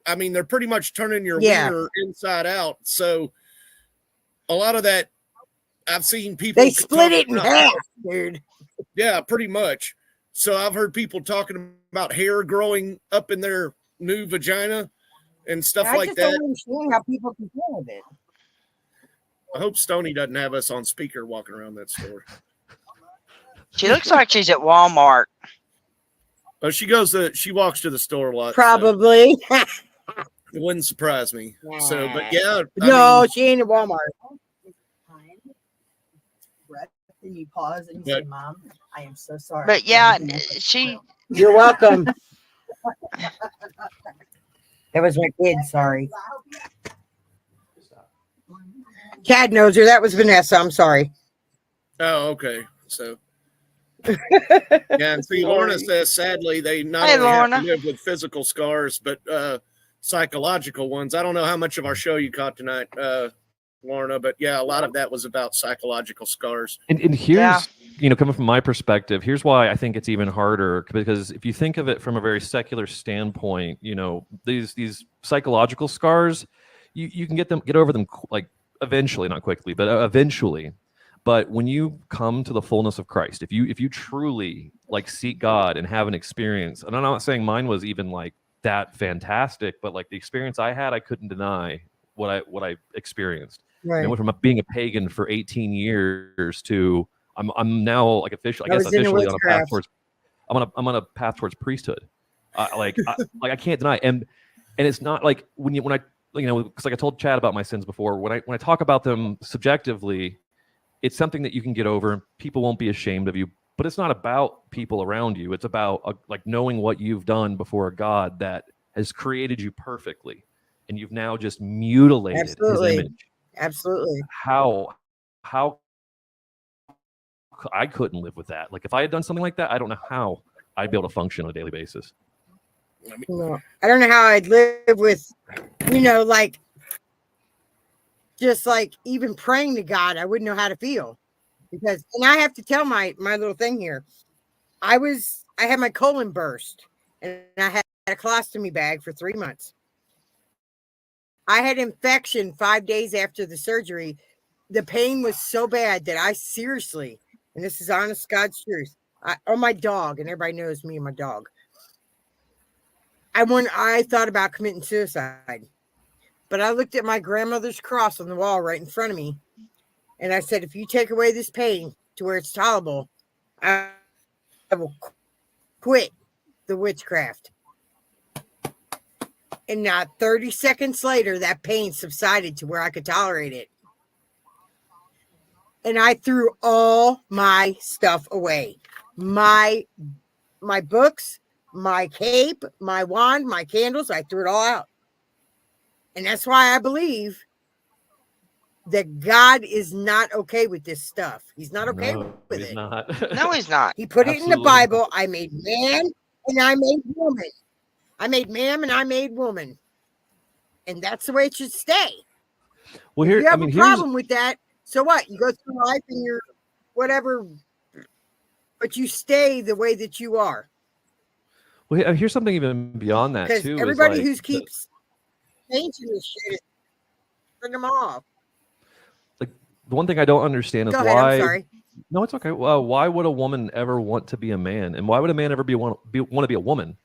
I mean, they're pretty much turning your wiener inside out. So a lot of that, I've seen people. They split it in half, dude. Yeah, pretty much. So I've heard people talking about hair growing up in their new vagina and stuff I like just that. don't understand how people can deal with it. I hope Stoney doesn't have us on speaker walking around that store. She looks like she's at Walmart. Oh, she walks to the store a lot. Probably. So it wouldn't surprise me. So, but yeah. No, she ain't at Walmart. Then you pause and you say, "Mom, I am so sorry." But yeah, she. You're welcome. That was my kid. Sorry. Chad knows her. That was Vanessa. I'm sorry. Oh, okay. So. Yeah, and see, Lorna says, sadly, they not Hey, only have Lorna. to live with physical scars, but psychological ones. I don't know how much of our show you caught tonight, Lorna, but yeah, a lot of that was about psychological scars. And here's, coming from my perspective, here's why I think it's even harder, because if you think of it from a very secular standpoint, these psychological scars, you can get over them like eventually, not quickly, but eventually. But when you come to the fullness of Christ, if you truly like seek God and have an experience, and I'm not saying mine was even like that fantastic, but like the experience I had, I couldn't deny what I experienced. Right. I went from being a pagan for 18 years to I'm now like officially, I I guess was into officially on a path witchcraft. towards I'm on a path towards priesthood. I can't deny, and it's not like when I because like I told Chad about my sins before, when I talk about them subjectively, it's something that you can get over. People won't be ashamed of you, but it's not about people around you. It's about like knowing what you've done before a God that has created you perfectly. and you've now just mutilated his Absolutely. image. Absolutely. How I couldn't live with that. Like if I had done something like that, I don't know how I'd be able to function on a daily basis. No, I don't know how I'd live with, like, just like even praying to God, I wouldn't know how to feel because, and I have to tell my little thing here. I had my colon burst and I had a colostomy bag for 3 months. I had infection 5 days after the surgery. The pain was so bad that I seriously, and this is honest God's truth, my dog, and everybody knows me and my dog. I thought about committing suicide, but I looked at my grandmother's cross on the wall right in front of me, and I said, if you take away this pain to where it's tolerable, I will quit the witchcraft. And not 30 seconds later, that pain subsided to where I could tolerate it. And I threw all my stuff away. My books, my cape, my wand, my candles, I threw it all out. And that's why I believe that God is not okay with this stuff. He's not okay with he's it. Not. No, he's not. He put it in the Absolutely Bible. I made man and I made woman. I made man and I made woman. And that's the way it should stay. Well, If here, you have I mean, a here's problem with that, so what? You go through life and you're whatever, but you stay the way that you are. well, here's something even beyond that Because too. everybody is who like keeps changing this shit is turn them off. the one thing I don't understand is Go ahead, I'm why. sorry. No, it's okay. Well, why would a woman ever want to be a man, and why would a man ever want to be a woman?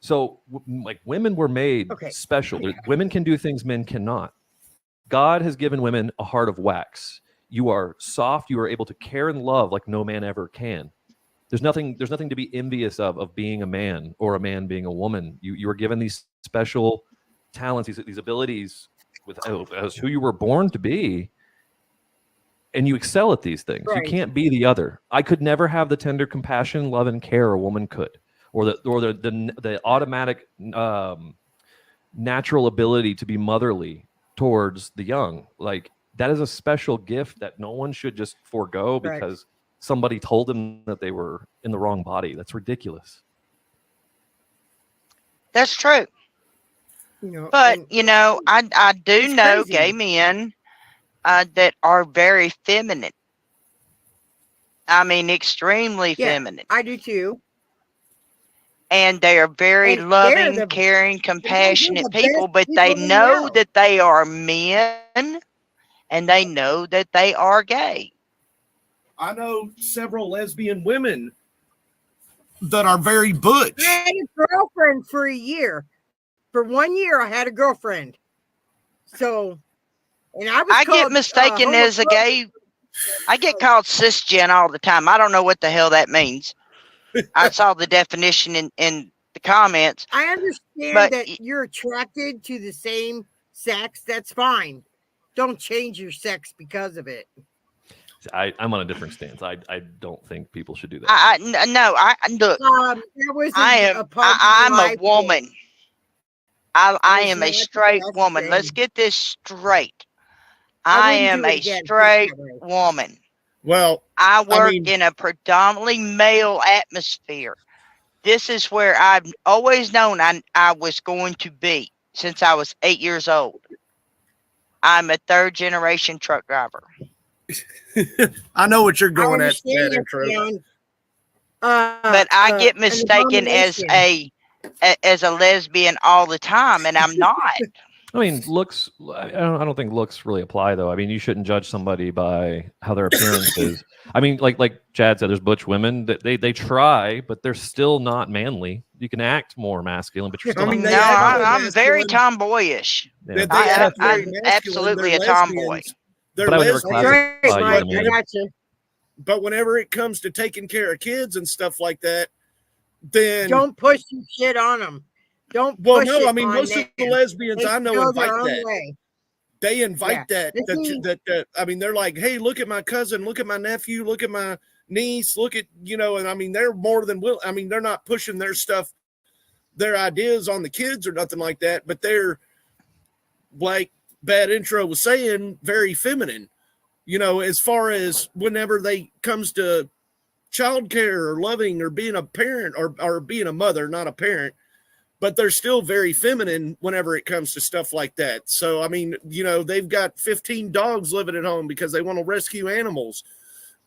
So, like, women were made special. Women can do things men cannot. God has given women a heart of wax. You are soft. You are able to care and love like no man ever can. There's nothing to be envious of being a man or a man being a woman. You are given these special talents, these abilities as who you were born to be, and you excel at these things. Right. You can't be the other. I could never have the tender compassion, love, and care a woman could, or the automatic natural ability to be motherly towards the young. Like, that is a special gift that no one should just forego Right. because somebody told them that they were in the wrong body. That's ridiculous. That's true. But I do it's know crazy. gay men that are very feminine. I mean, extremely Yeah, feminine. I do too. And they are very And they're loving, the- caring, compassionate the best people, but they people we know know. that they are men and they know that they are gay. I know several lesbian women that are very butch. I had a girlfriend for a year. For 1 year, I had a girlfriend. So, and I was I get called, mistaken as a homophobic. gay. I get called cisgen all the time. I don't know what the hell that means. I saw the definition in the comments. I understand But that you're attracted to the same sex. That's fine. Don't change your sex because of it. I'm on a different stance. I don't think people should do that. Look. That was I'm a life woman. I was am a not straight the best woman. thing. Let's get this straight. I I wouldn't am do it a again, put it straight that way. woman. Well, I work mean- in a predominantly male atmosphere. This is where I've always known I was going to be since I was 8 years old. I'm a third generation truck driver. I know what you're I going at understand that that, intro. Leon. But I get an mistaken as abomination. a lesbian all the time, and I'm not. I mean, looks. I don't think looks really apply though. I mean, you shouldn't judge somebody by how their appearance is. I mean, like Chad said, there's butch women that they try, but they're still not manly. You can act more masculine, but you're still. mean, not they No, act more I'm very masculine. tomboyish. Yeah. I'm very masculine. absolutely a They're tomboy. lesbians. They're But I would never lesbians. classify That's you right, as a Mike. I man. got you. But whenever it comes to taking care of kids and stuff like that, then Don't push your shit on them. Don't well, push no, it I mean on most them. of the lesbians They I know go invite their own that. way. They invite Yeah. that. I mean, they're like, hey, look at my cousin, look at my nephew, look at my niece, look at and I mean, they're more than will. I mean, they're not pushing their stuff, their ideas on the kids or nothing like that, but they're like Bad Intro was saying, very feminine, you know, as far as whenever they comes to childcare or loving or being a parent or being a mother, not a parent, but they're still very feminine whenever it comes to stuff like that. So, I mean, you know, they've got 15 dogs living at home because they want to rescue animals,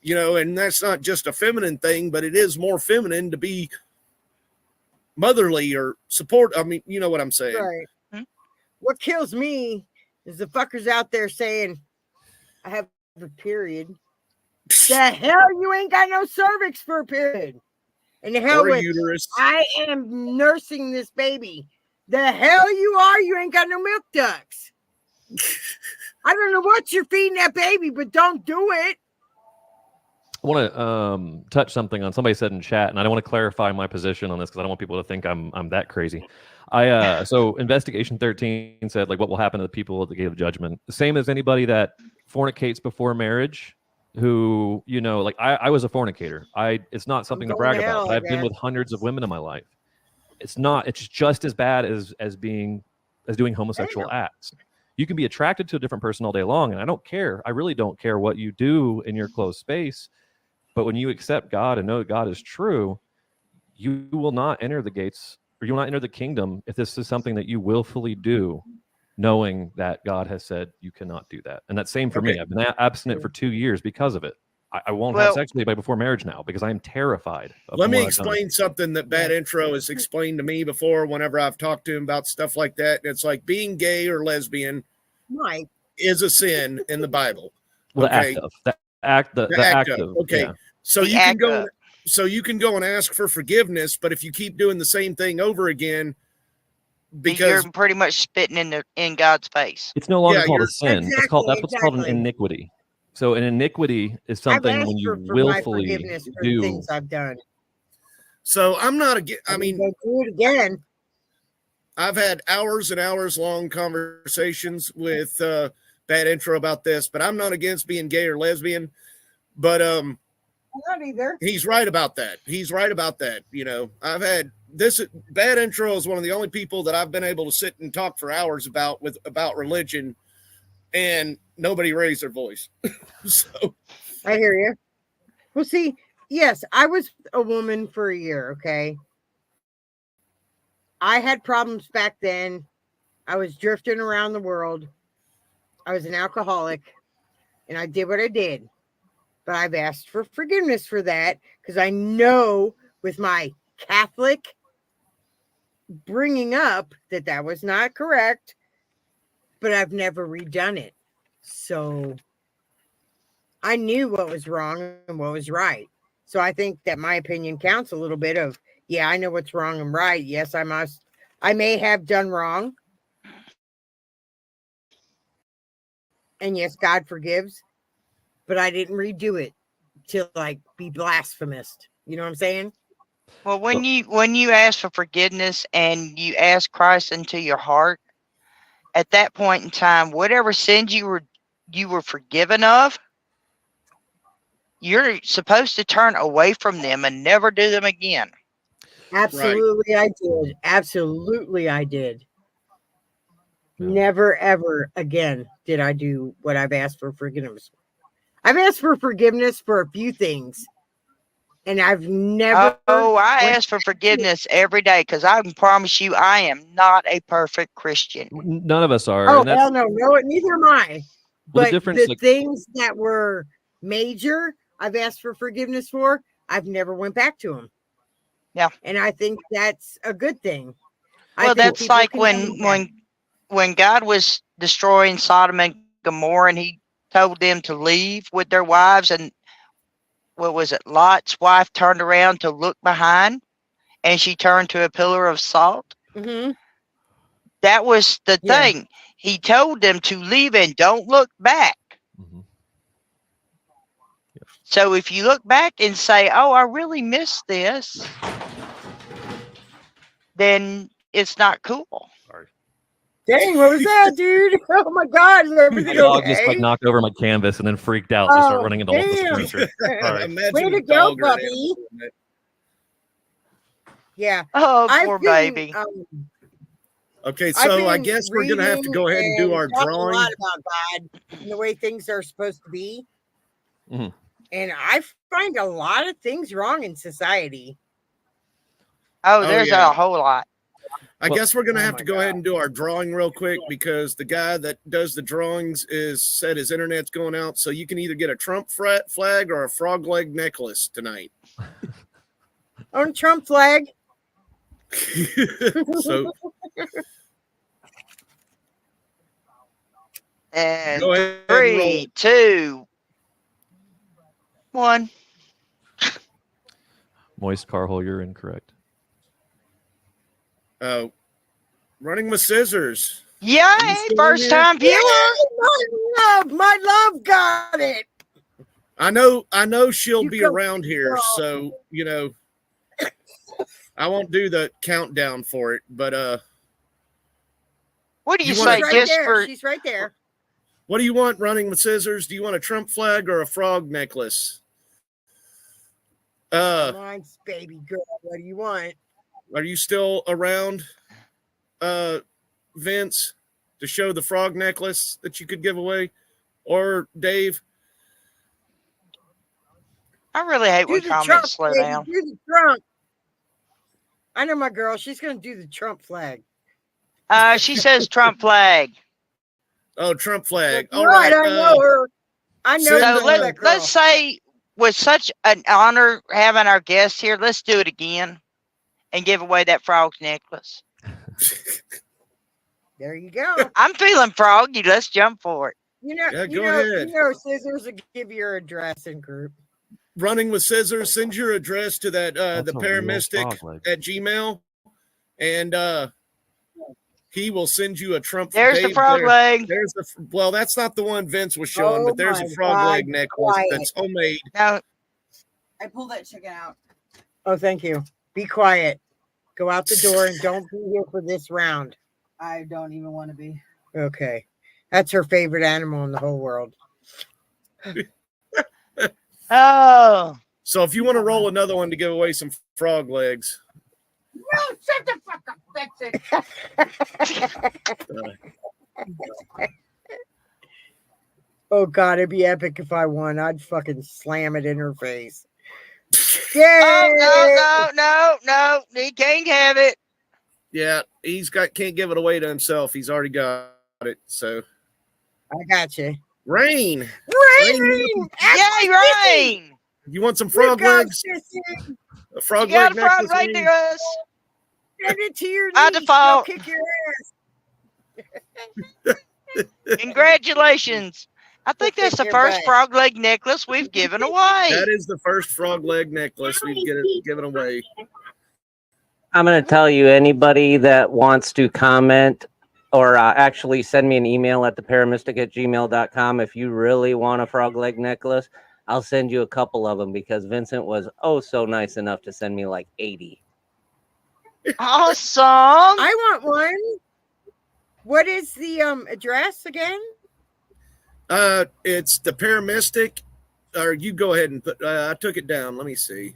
you know, and that's not just a feminine thing, but it is more feminine to be motherly or support. I mean, you know what I'm saying? Right. What kills me is the fuckers out there saying, I have a period. The hell, you ain't got no cervix for a period. And the hell Or a with, uterus. I am nursing this baby. The hell you are, you ain't got no milk ducts. I don't know what you're feeding that baby, but don't do it. I want to touch something on somebody said in chat, and I don't want to clarify my position on this because I don't want people to think I'm that crazy. So Investigation 13 said, like, what will happen to the people at the gate of judgment? The same as anybody that fornicates before marriage, who, you know, like I was a fornicator. It's not something to brag about, but I've been with hundreds of women in my life. It's just as bad as doing homosexual acts. You can be attracted to a different person all day long, and I don't care. I really don't care what you do in your closed space. But when you accept God and know that God is true, you will not enter the gates, or you will not enter the kingdom if this is something that you willfully do, knowing that God has said you cannot do that. And that's same for me. I've been abstinent for 2 years because of it. I won't have sex with anybody before marriage now because I'm terrified. Let me explain something that Bad Intro has explained to me before whenever I've talked to him about stuff like that. It's like being gay or lesbian is a sin in the Bible. Well, the act of. Okay. Yeah. So you can go and ask for forgiveness, but if you keep doing the same thing over again, because you're pretty much spitting in God's face. It's no longer called a sin. That's what's called an iniquity. So an iniquity is something when you willfully do things I've done. So I'm not again. I mean, do it again. I've had hours and hours long conversations with Bad Intro about this, but I'm not against being gay or lesbian. But not either. He's right about that. You know, I've had this. Bad Intro is one of the only people that I've been able to sit and talk for hours about religion, and nobody raised their voice. So I hear you. Well, see, yes, I was a woman for a year. Okay. I had problems back then. I was drifting around the world. I was an alcoholic, and I did what I did. But I've asked for forgiveness for that because I know with my Catholic bringing up that was not correct, but I've never redone it. So I knew what was wrong and what was right. So I think that my opinion counts a little bit of, yeah, I know what's wrong and right. Yes, I may have done wrong. And yes, God forgives. But I didn't redo it to like be blasphemous. You know what I'm saying? Well, when you ask for forgiveness and you ask Christ into your heart, at that point in time, whatever sins you were forgiven of, you're supposed to turn away from them and never do them again. Absolutely, right. I did. Absolutely, I did. Yeah. Never, ever again did I do what I've asked for forgiveness. I've asked for forgiveness for a few things, and I've never. Oh, I ask for forgiveness every day because I can promise you I am not a perfect Christian. None of us are. Oh, hell no. Neither am I. Well, but the things that were major, I've asked for forgiveness for, I've never went back to them. Yeah. And I think that's a good thing. Well, that's like when God was destroying Sodom and Gomorrah and he told them to leave with their wives, and what was it? Lot's wife turned around to look behind and she turned to a pillar of salt. Mm-hmm. That was the thing. He told them to leave and don't look back. Mm-hmm. So if you look back and say, oh, I really missed this, then it's not cool. Sorry. Dang, what was that, dude? Oh my God. My dog just like knocked over my canvas and then freaked out and started running into all the furniture. Way to go, puppy. Yeah. Oh, poor baby. Okay, I've so I been guess we're gonna have to reading go ahead and do our talking a drawing. lot about God and the way things are supposed to be. Mhm. And I find a lot of things wrong in society. Oh, Oh, there's yeah. a whole lot. I guess we're gonna Oh have my to go ahead and do our drawing real quick because the guy that does the drawings is said his internet's going out. So you can either get a Trump flag or a frog leg necklace tonight. On Trump flag. So And go ahead and roll 3, it. 2, 1. Moist Carhole, you're incorrect. Running with scissors. Yay! still First in here? time viewer. My love got it. I know she'll You be go, around here, girl. so I won't do the countdown for it, but What do you You wanna- say? Right Just there. for She's right there. what do you want running with scissors? Do you want a Trump flag or a frog necklace? Mine's baby girl. What do you want? Are you still around, Vince, to show the frog necklace that you could give away? Or Dave? I really hate Do when the Trump, comments slow baby. down. Do the Trump. I know my girl. She's gonna do the Trump flag. She says Trump flag. Oh, Trump flag. That's All right. right. I know her. I know send, So that girl. let's say with such an honor having our guest here, let's do it again and give away that frog necklace. There you go. I'm feeling froggy. Let's jump for it. You know, Yeah, you go know, ahead. you know, scissors will give you your address and group. Running with scissors, send your address to that the That's a real paramystic frog leg. at Gmail, and he will send you a Trump. There's the Dave, frog leg. There's the well, that's not the one Vince was showing, Oh but there's a my frog God, leg necklace quiet. that's homemade. Now, I pulled that chicken out. Oh, thank you. Be quiet. Go out the door and don't be here for this round. I don't even want to be. Okay. That's her favorite animal in the whole world. oh, So if you want to roll another one to give away some frog legs, No, shut the fuck up. That's it. Oh God, it'd be epic if I won. I'd fucking slam it in her face. Yay! oh, no. He can't have it. yeah, can't give it away to himself. He's already got it. So I got you. Rain. Rain! Yay, rain! You want some frog legs? A frog You got leg a frog necklace? leg Rain? necklace. Send it to your By niece. default. She'll kick your ass. Congratulations. I think that's the Your first butt. frog leg necklace we've given away. That is the first frog leg necklace we've given away. I'm going to tell you, anybody that wants to comment or actually send me an email at theparamystic@gmail.com. If you really want a frog leg necklace, I'll send you a couple of them because Vincent was so nice enough to send me like 80. Awesome. I want one. What is the address again? It's the Paramystic, or you go ahead and put. I took it down. Let me see.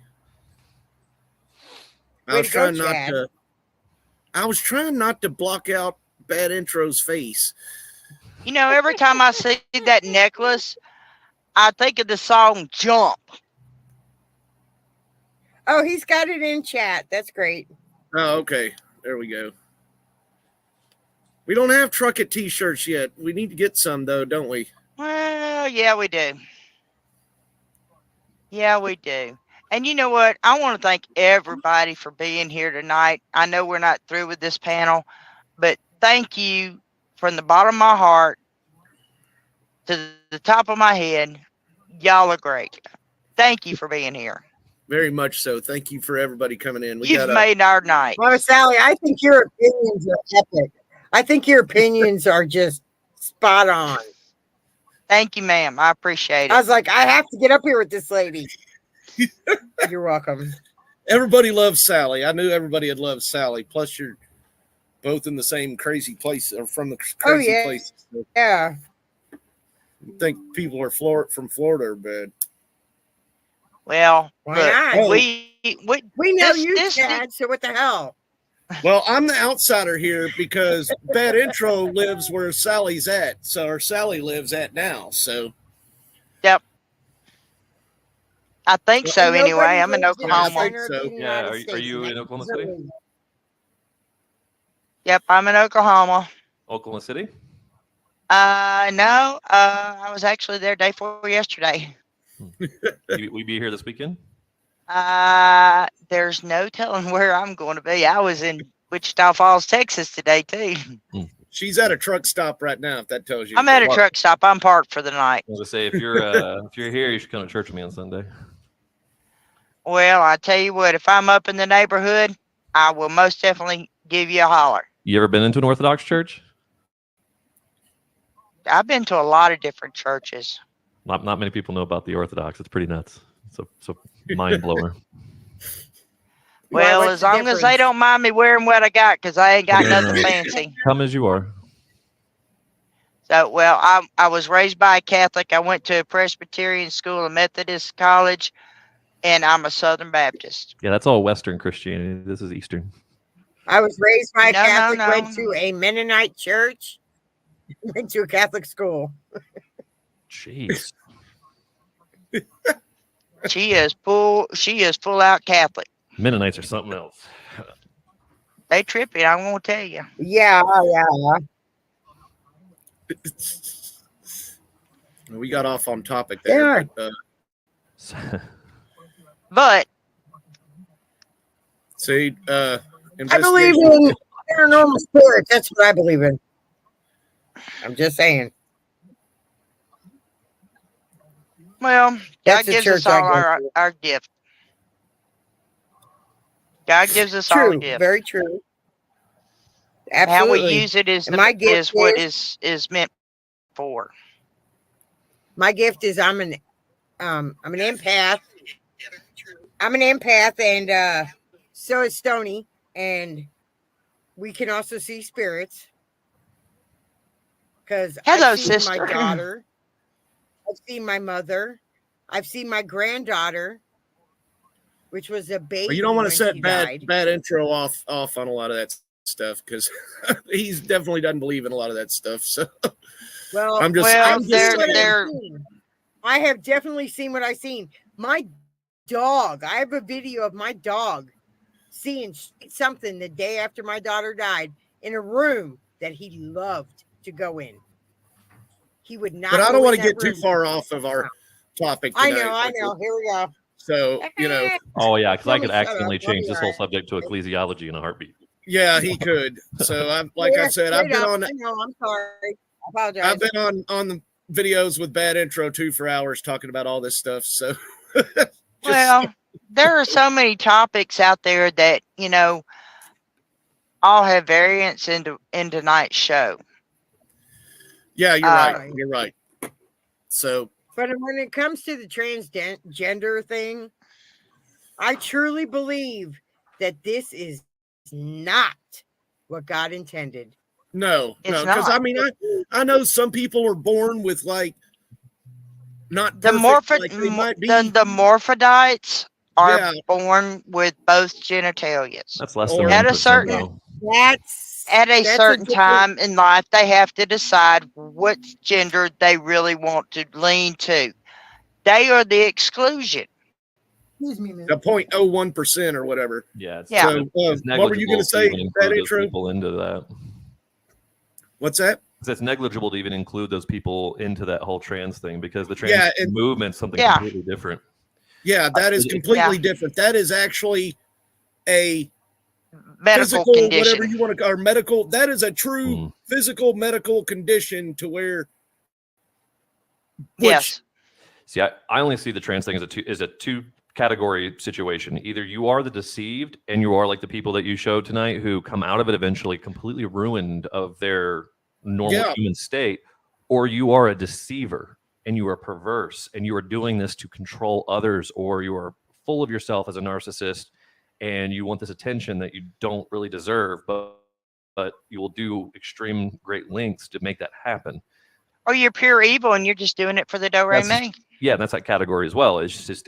I Way was to go, trying not Chad. to. I was trying not to block out Bad Intro's face. You know, every time I see that necklace, I think of the song Jump. Oh, he's got it in chat. That's great. Oh, okay. There we go. We don't have Truck It t-shirts yet. We need to get some though, don't we? Well, yeah, we do. Yeah, we do. And you know what? I want to thank everybody for being here tonight. I know we're not through with this panel, but thank you from the bottom of my heart to the top of my head. Y'all are great. Thank you for being here. Very much so. Thank you for everybody coming in. You've made our night. Mama Sally, I think your opinions are epic. I think your opinions are just spot on. Thank you, ma'am. I appreciate it. I was like, I have to get up here with this lady. You're welcome. Everybody loves Sally. I knew everybody had loved Sally. Plus, you're both in the same crazy place or from the crazy yeah. places. So Yeah. I think people are from Florida are bad. Well, Why look, not? we We know this- you, this- Chad, so what the hell? Well, I'm the outsider here because Bad Intro lives where Sally's at. So, or Sally lives at now. So, Yep. I think Well, so nobody anyway. I'm in lives in the Oklahoma. center of the Yeah, United are States, you and in Oklahoma that's City? Missouri. Yep, I'm in Oklahoma. Oklahoma City? No, I was actually there day before yesterday. We be here this weekend? There's no telling where I'm going to be. I was in Wichita Falls, Texas today too. She's at a truck stop right now, if that tells you. I'm at a anything. truck stop. I'm parked for the night. I was gonna say if you're here, you should come to church with me on Sunday. Well, I tell you what, if I'm up in the neighborhood, I will most definitely give you a holler. You ever been into an Orthodox church? I've been to a lot of different churches. Not many people know about the Orthodox. It's pretty nuts. So mind blower. Well, what's as the long as they difference? don't mind me wearing what I got, because I ain't got nothing fancy. Come as you are. So, well, I was raised by a Catholic. I went to a Presbyterian school, a Methodist college, and I'm a Southern Baptist. Yeah, that's all Western Christianity. This is Eastern. I was raised by a No, no, Catholic, no. went to a Mennonite church, went to a Catholic school. Jeez. She is full out Catholic. Mennonites are something else. They trippy, I'm gonna tell you. Yeah, yeah. We got off on topic there. Yeah. But See, I believe investigation. in paranormal spirits. That's what I believe in. I'm just saying. well, That's God the gives church us I all go our, to. our gift. God gives us all a True, gift. very true. How Absolutely. we use it is And my gift is what is meant for. My gift is I'm an empath. I'm an empath, and so is Stony, and we can also see spirits. Because Hello, I've seen sister. my daughter, I've seen my mother, I've seen my granddaughter, which was a baby. Well, you don't want to when set she bad died. bad intro off on a lot of that stuff because he's definitely doesn't believe in a lot of that stuff. So Well, I'm just well, I'm just they're- saying. they're- I have definitely seen what I've seen. My dog, I have a video of my dog seeing something the day after my daughter died in a room that he loved to go in. He would not. But I go don't in want to that get too room. far off of our topic I tonight. know, I know. Here we go. So Oh yeah, because I Tell me could shut accidentally up. I'll change be this all whole right. subject to ecclesiology in a heartbeat. yeah, he could. So I'm like I Yeah, said, I've straight been up. on I know. I'm sorry. I apologize. I've been on the videos with bad intro too for hours talking about all this stuff. So Well, there are so many topics out there that, all have variants in tonight's show. yeah, you're Uh, right. You're right. So But when it comes to the transgender thing, I truly believe that this is not what God intended. no, It's because I not. mean I know some people are born with like not The perfect, like they might be. the morphodites are Yeah. born with both genitalias. That's less Or- than At a 1%, certain though. at a That's a certain different- time in life, they have to decide what gender they really want to lean to. They are the exclusion. Excuse me, Moo. The 0.01% or whatever. Yeah, it's, Yeah. So, it's what were you going negligible to say? even That include those intro? people into that. What's that? 'Cause it's negligible to even include those people into that whole trans thing because the trans Yeah, and- movement's something Yeah. completely different. Yeah, that is completely Yeah. different. That is actually a Medical physical, condition. whatever you want to call, or medical. That is a true Mm. physical medical condition to where. Yes. See, I only see the trans thing as a two category situation. Either you are the deceived and you are like the people that you showed tonight who come out of it eventually completely ruined of their normal Yeah. human state, or you are a deceiver and you are perverse and you are doing this to control others, or you are full of yourself as a narcissist and you want this attention that you don't really deserve, but you will do extreme great lengths to make that happen. Or you're pure evil and you're just doing it for the do re mi. Yeah, that's that category as well. It's just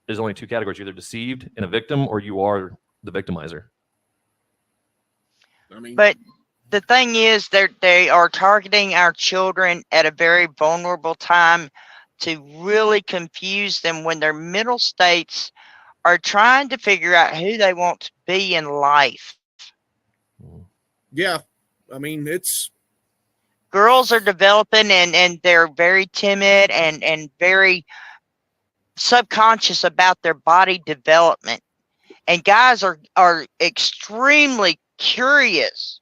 there's only two categories: you're either deceived and a victim, or you are the victimizer. I mean, But the thing is, they are targeting our children at a very vulnerable time to really confuse them when their mental states are trying to figure out who they want to be in life. yeah, I mean, it's Girls are developing and they're very timid and very subconscious about their body development. And guys are extremely curious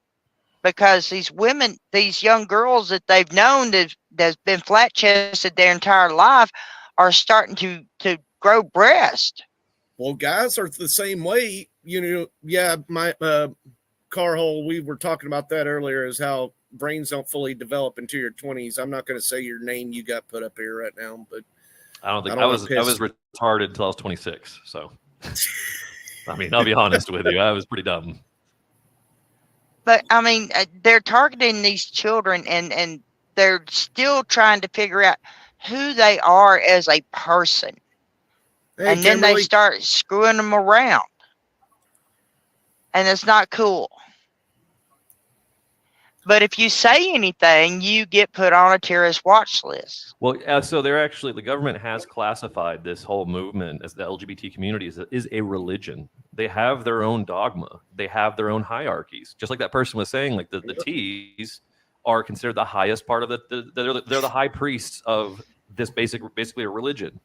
because these women, these young girls that they've known that's been flat chested their entire life are starting to grow breast. well, guys are the same way. You know, yeah, my Carhole, we were talking about that earlier, is how brains don't fully develop into your 20s. I'm not going to say your name you got put up here right now, but I don't think don't I wanna was piss. retarded until I was 26. So, I mean, I'll be honest with you, I was pretty dumb. But I mean, they're targeting these children and they're still trying to figure out who they are as a person. Hey, And then they Kimberly. start screwing them around. And it's not cool. But if you say anything, you get put on a terrorist watch list. Well, so they're actually, the government has classified this whole movement as the LGBT community is a religion. They have their own dogma. They have their own hierarchies. Just like that person was saying, like the T's are considered the highest part of they're the high priests of this basically a religion.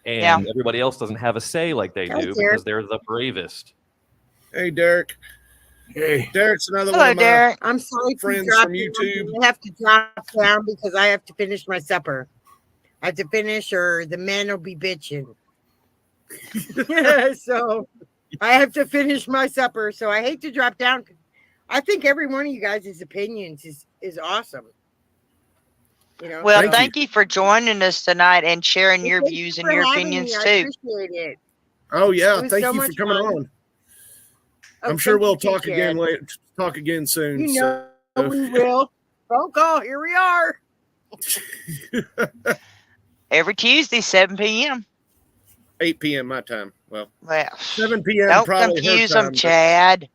And everybody else doesn't have a say like they do because they're the bravest. Hey, Derek. Hey, Derek's another Hello, one of my Derek. I'm sorry for friends dropping from YouTube. I have to drop down because I have to finish my supper. I have to finish, or the men will be bitching. So I have to finish my supper. So I hate to drop down. I think every one of you guys' opinions is awesome. You know. Well, thank you for joining us tonight and sharing your views and your opinions I too. appreciate it. Oh yeah, It was thank so you for much coming fun. on. Oh, I'm sure thank we'll you, talk Chad. again later. Talk again soon. You know so. we will. Phone call. Here we are. Every Tuesday, 7 p.m. 8 p.m. my time. Well, Well, 7 p.m. don't probably her confuse time, them, but Chad.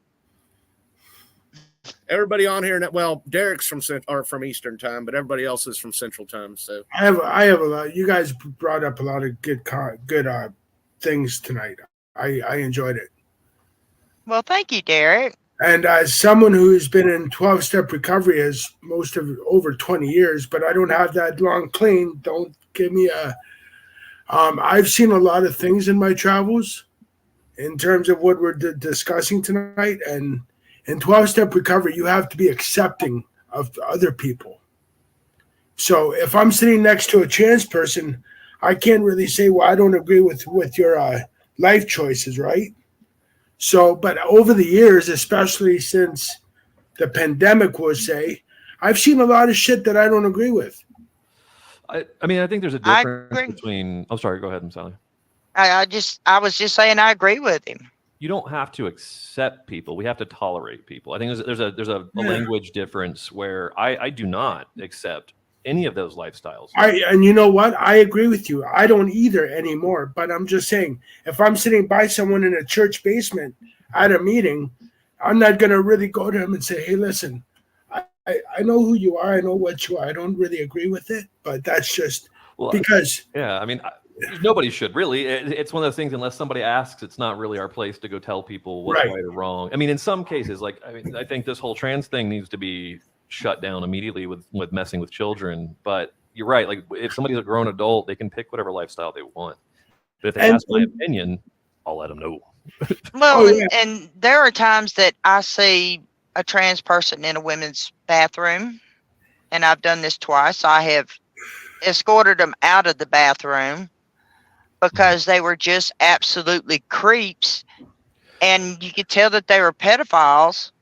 Everybody on here, well, Derek's from Eastern time, but everybody else is from Central time. So I have a lot. You guys brought up a lot of good things tonight. I enjoyed it. Well, thank you, Derek. And as someone who's been in 12-step recovery as most of over 20 years, but I don't have that long clean. Don't give me a. I've seen a lot of things in my travels, in terms of what we're discussing tonight. And in 12-step recovery, you have to be accepting of other people. So if I'm sitting next to a trans person, I can't really say, well, I don't agree with your life choices, right? So, but over the years, especially since the pandemic, we'll say, I've seen a lot of shit that I don't agree with. I mean, I think there's a I difference agree. between. I'm sorry. Go ahead, Sally. I was just saying I agree with him. You don't have to accept people. We have to tolerate people. I think there's a language difference where I do not accept any of those lifestyles. And you know what? I agree with you. I don't either anymore. But I'm just saying, if I'm sitting by someone in a church basement at a meeting, I'm not going to really go to him and say, hey, listen, I know who you are. I know what you are. I don't really agree with it. But that's just because. Yeah, I mean, nobody should really. It's one of those things, unless somebody asks, it's not really our place to go tell people what's Right. right or wrong. I mean, in some cases, I think this whole trans thing needs to be shut down immediately with messing with children. But you're right. Like, if somebody's a grown adult, they can pick whatever lifestyle they want. But if they ask my opinion, I'll let them know. Well, and there are times that I see a trans person in a women's bathroom, and I've done this twice. I have escorted them out of the bathroom because they were just absolutely creeps, and you could tell that they were pedophiles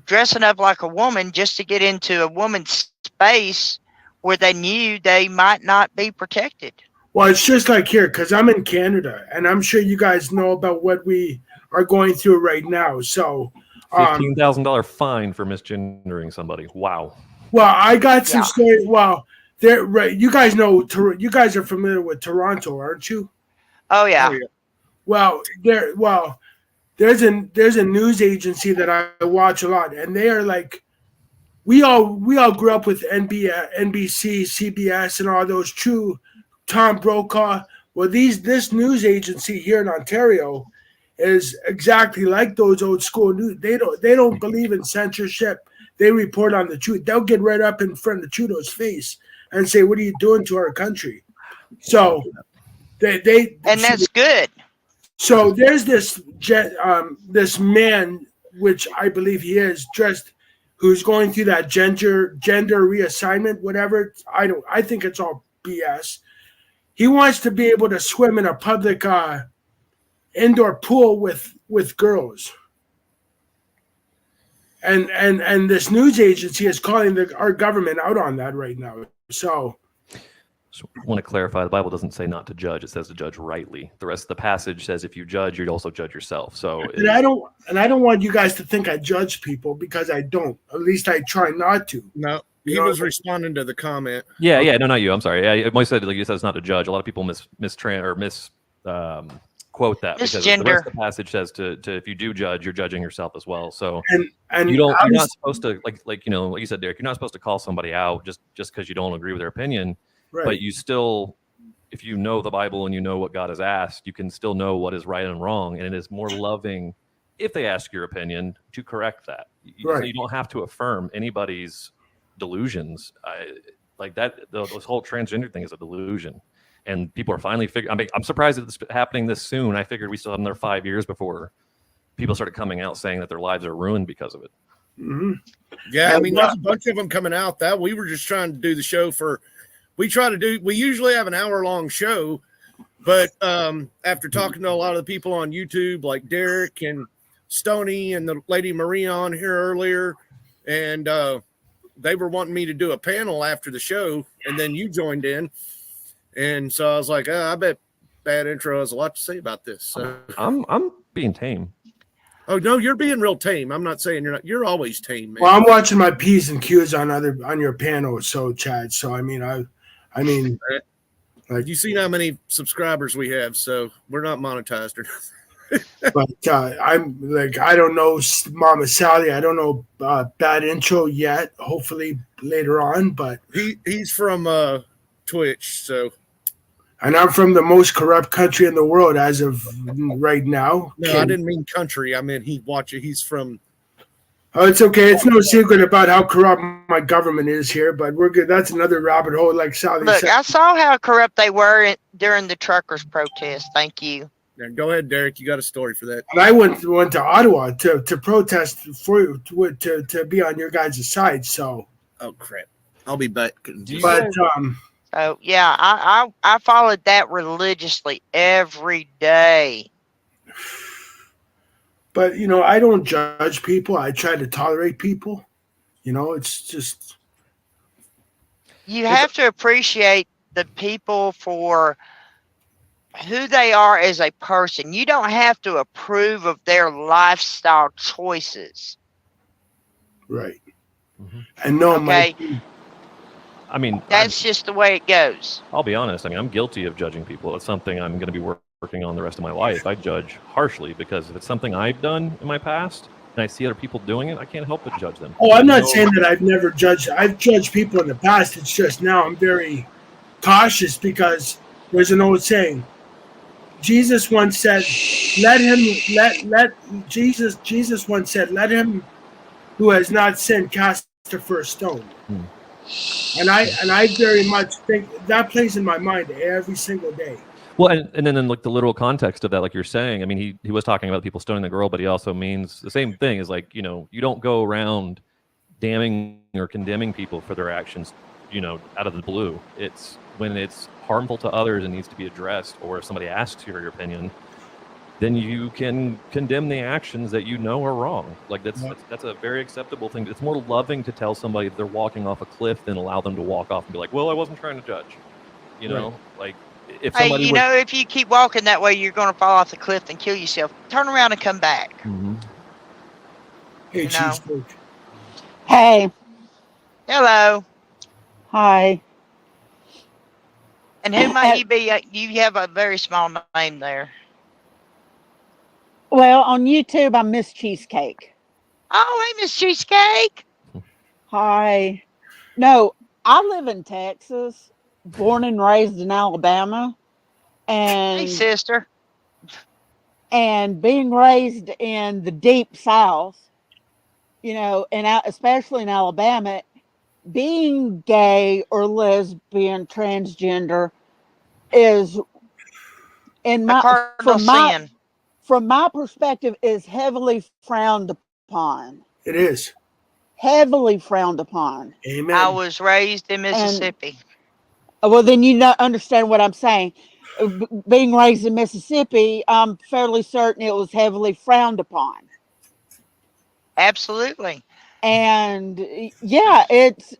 dressing up like a woman just to get into a woman's space where they knew they might not be protected. Well, it's just like here, because I'm in Canada, and I'm sure you guys know about what we are going through right now. So, $15,000 fine for misgendering somebody. Wow. well, I got some stories. Well, there, right? You guys know, you guys are familiar with Toronto, aren't you? Oh yeah. Well, there's a news agency that I watch a lot, and they are like, we all grew up with NBC, CBS, and all those true Tom Brokaw. Well, this news agency here in Ontario is exactly like those old school news. They don't believe in censorship. They report on the truth. They'll get right up in front of Trudeau's face and say, "What are you doing to our country?" So and that's good. So there's this man, which I believe he is, dressed, who's going through that gender reassignment, whatever. I think it's all BS. He wants to be able to swim in a public indoor pool with girls. And this news agency is calling our government out on that right now. So I want to clarify, the Bible doesn't say not to judge, it says to judge rightly. The rest of the passage says if you judge, you also judge yourself. So and I don't want you guys to think I judge people, because I don't. At least I try not to. No, he was responding to the comment. Yeah, no, not you. I'm sorry. I said, like you said, it's not to judge. A lot of people quote that, because the rest of the passage says to if you do judge, you're judging yourself as well. So and you're not supposed to like you said, Derek, you're not supposed to call somebody out just because you don't agree with their opinion. Right. But you still, if you know the Bible and you know what God has asked, you can still know what is right and wrong. And it is more loving, if they ask your opinion, to correct that. So you don't have to affirm anybody's delusions. Like that, this whole transgender thing is a delusion. And people are finally figuring. I mean, I'm surprised that it's happening this soon. I figured we still had another 5 years before people started coming out saying that their lives are ruined because of it. Mm-hmm. Yeah, I mean, there's a bunch of them coming out. That we were just trying to do the show for. We usually have an hour-long show, but after talking to a lot of the people on YouTube, like Derek and Stoney and the lady Maria on here earlier, and they were wanting me to do a panel after the show, and then you joined in. And so I was like, I bet Bad Intro has a lot to say about this. So I'm being tame. Oh no, you're being real tame. I'm not saying you're not. You're always tame, man. Well, I'm watching my P's and Q's on your panel, so Chad. So I mean, like, you seen how many subscribers we have, so we're not monetized or nothing. But I'm like, I don't know Mama Sally. I don't know Bad Intro yet. Hopefully later on, but he's from Twitch, so. And I'm from the most corrupt country in the world as of right now. No, I didn't mean country. I mean he's from. Oh, it's okay. It's no secret about how corrupt my government is here, but we're good. That's another rabbit hole, like Sally Look, said. I saw how corrupt they were during the truckers' protest. Thank you. Yeah, go ahead, Derek. You got a story for that. And I went to Ottawa to protest to be on your guys' side. So. Oh crap! I'll be back. But So yeah, I followed that religiously every day. But I don't judge people. I try to tolerate people. It's just you have to appreciate the people for who they are as a person. You don't have to approve of their lifestyle choices. Right. Mm-hmm. And no, okay. I mean, that's just the way it goes. I'll be honest. I mean, I'm guilty of judging people. It's something I'm going to be working on the rest of my life. I judge harshly because if it's something I've done in my past and I see other people doing it, I can't help but judge them. Oh, I'm not saying that I've never judged. I've judged people in the past. It's just now I'm very cautious because there's an old saying. Jesus once said, Jesus once said, let him who has not sinned cast the first stone. And I very much think that plays in my mind every single day. Well, and then in like the literal context of that, like you're saying, I mean, he was talking about people stoning the girl, but he also means the same thing is like, you don't go around damning or condemning people for their actions, out of the blue. It's when it's harmful to others and needs to be addressed, or if somebody asks you for your opinion, then you can condemn the actions that are wrong. Like that's a very acceptable thing. It's more loving to tell somebody they're walking off a cliff than allow them to walk off and be like, well, I wasn't trying to judge. Like if somebody if you keep walking that way, you're going to fall off the cliff and kill yourself. Turn around and come back. Mm-hmm. Hey, cheesesteak. Hey. Hello. Hi. And who might you be? You have a very small name there. Well, on YouTube, I'm Miss Cheesecake. Oh, hey, Miss Cheesecake. Hi. No, I live in Texas, born and raised in Alabama, Hey, and sister. being raised in the deep South, and especially in Alabama, being gay or lesbian, transgender is in A my cardinal sin. from my perspective is heavily frowned upon. It is. Heavily frowned upon. Amen. I was raised in Mississippi. Well, then you don't understand what I'm saying. Being raised in Mississippi, I'm fairly certain it was heavily frowned upon. Absolutely. And yeah, it's,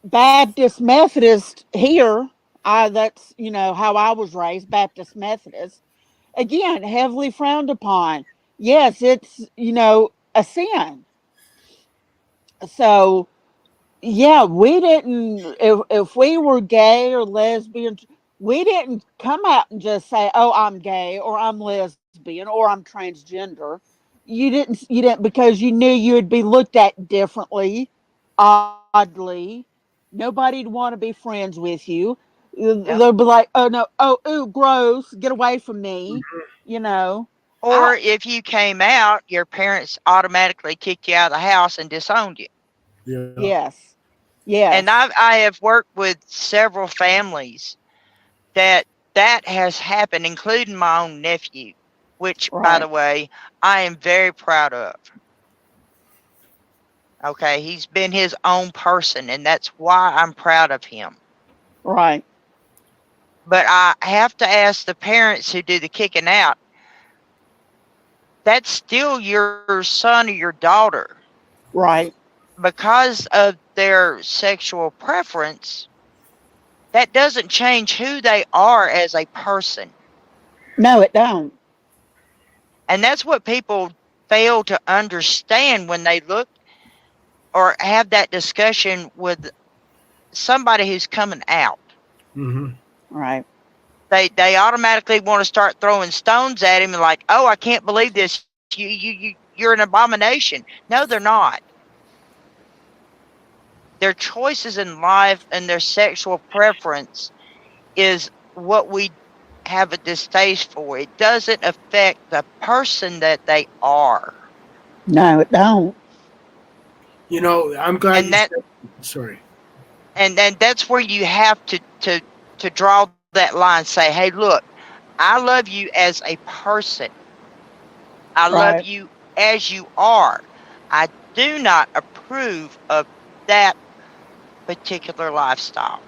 Baptist Methodist here. That's, how I was raised, Baptist Methodist. Again, heavily frowned upon. Yes, it's, a sin. So, yeah, we didn't, if we were gay or lesbian, we didn't come out and just say, oh, I'm gay or I'm lesbian or I'm transgender. You didn't because you knew you would be looked at differently, oddly. Nobody'd want to be friends with you. They'll be like, oh no, oh, ooh, gross, get away from me, Or if you came out, your parents automatically kicked you out of the house and disowned you. Yeah. Yes. Yes. And I have worked with several families that has happened, including my own nephew, which, by the way, I am very proud of. Okay, he's been his own person, and that's why I'm proud of him. Right. But I have to ask the parents who do the kicking out, that's still your son or your daughter. Right. Because of their sexual preference, that doesn't change who they are as a person. No, it don't. And that's what people fail to understand when they look or have that discussion with somebody who's coming out. Mm-hmm. Right. They automatically want to start throwing stones at him and like, oh, I can't believe this. You're an abomination. No, they're not. Their choices in life and their sexual preference is what we have a distaste for. It doesn't affect the person that they are. No, it don't. I'm glad sorry. And then that's where you have to draw that line. Say, hey, look, I love you as a person. I love you as you are. I do not approve of that particular lifestyle.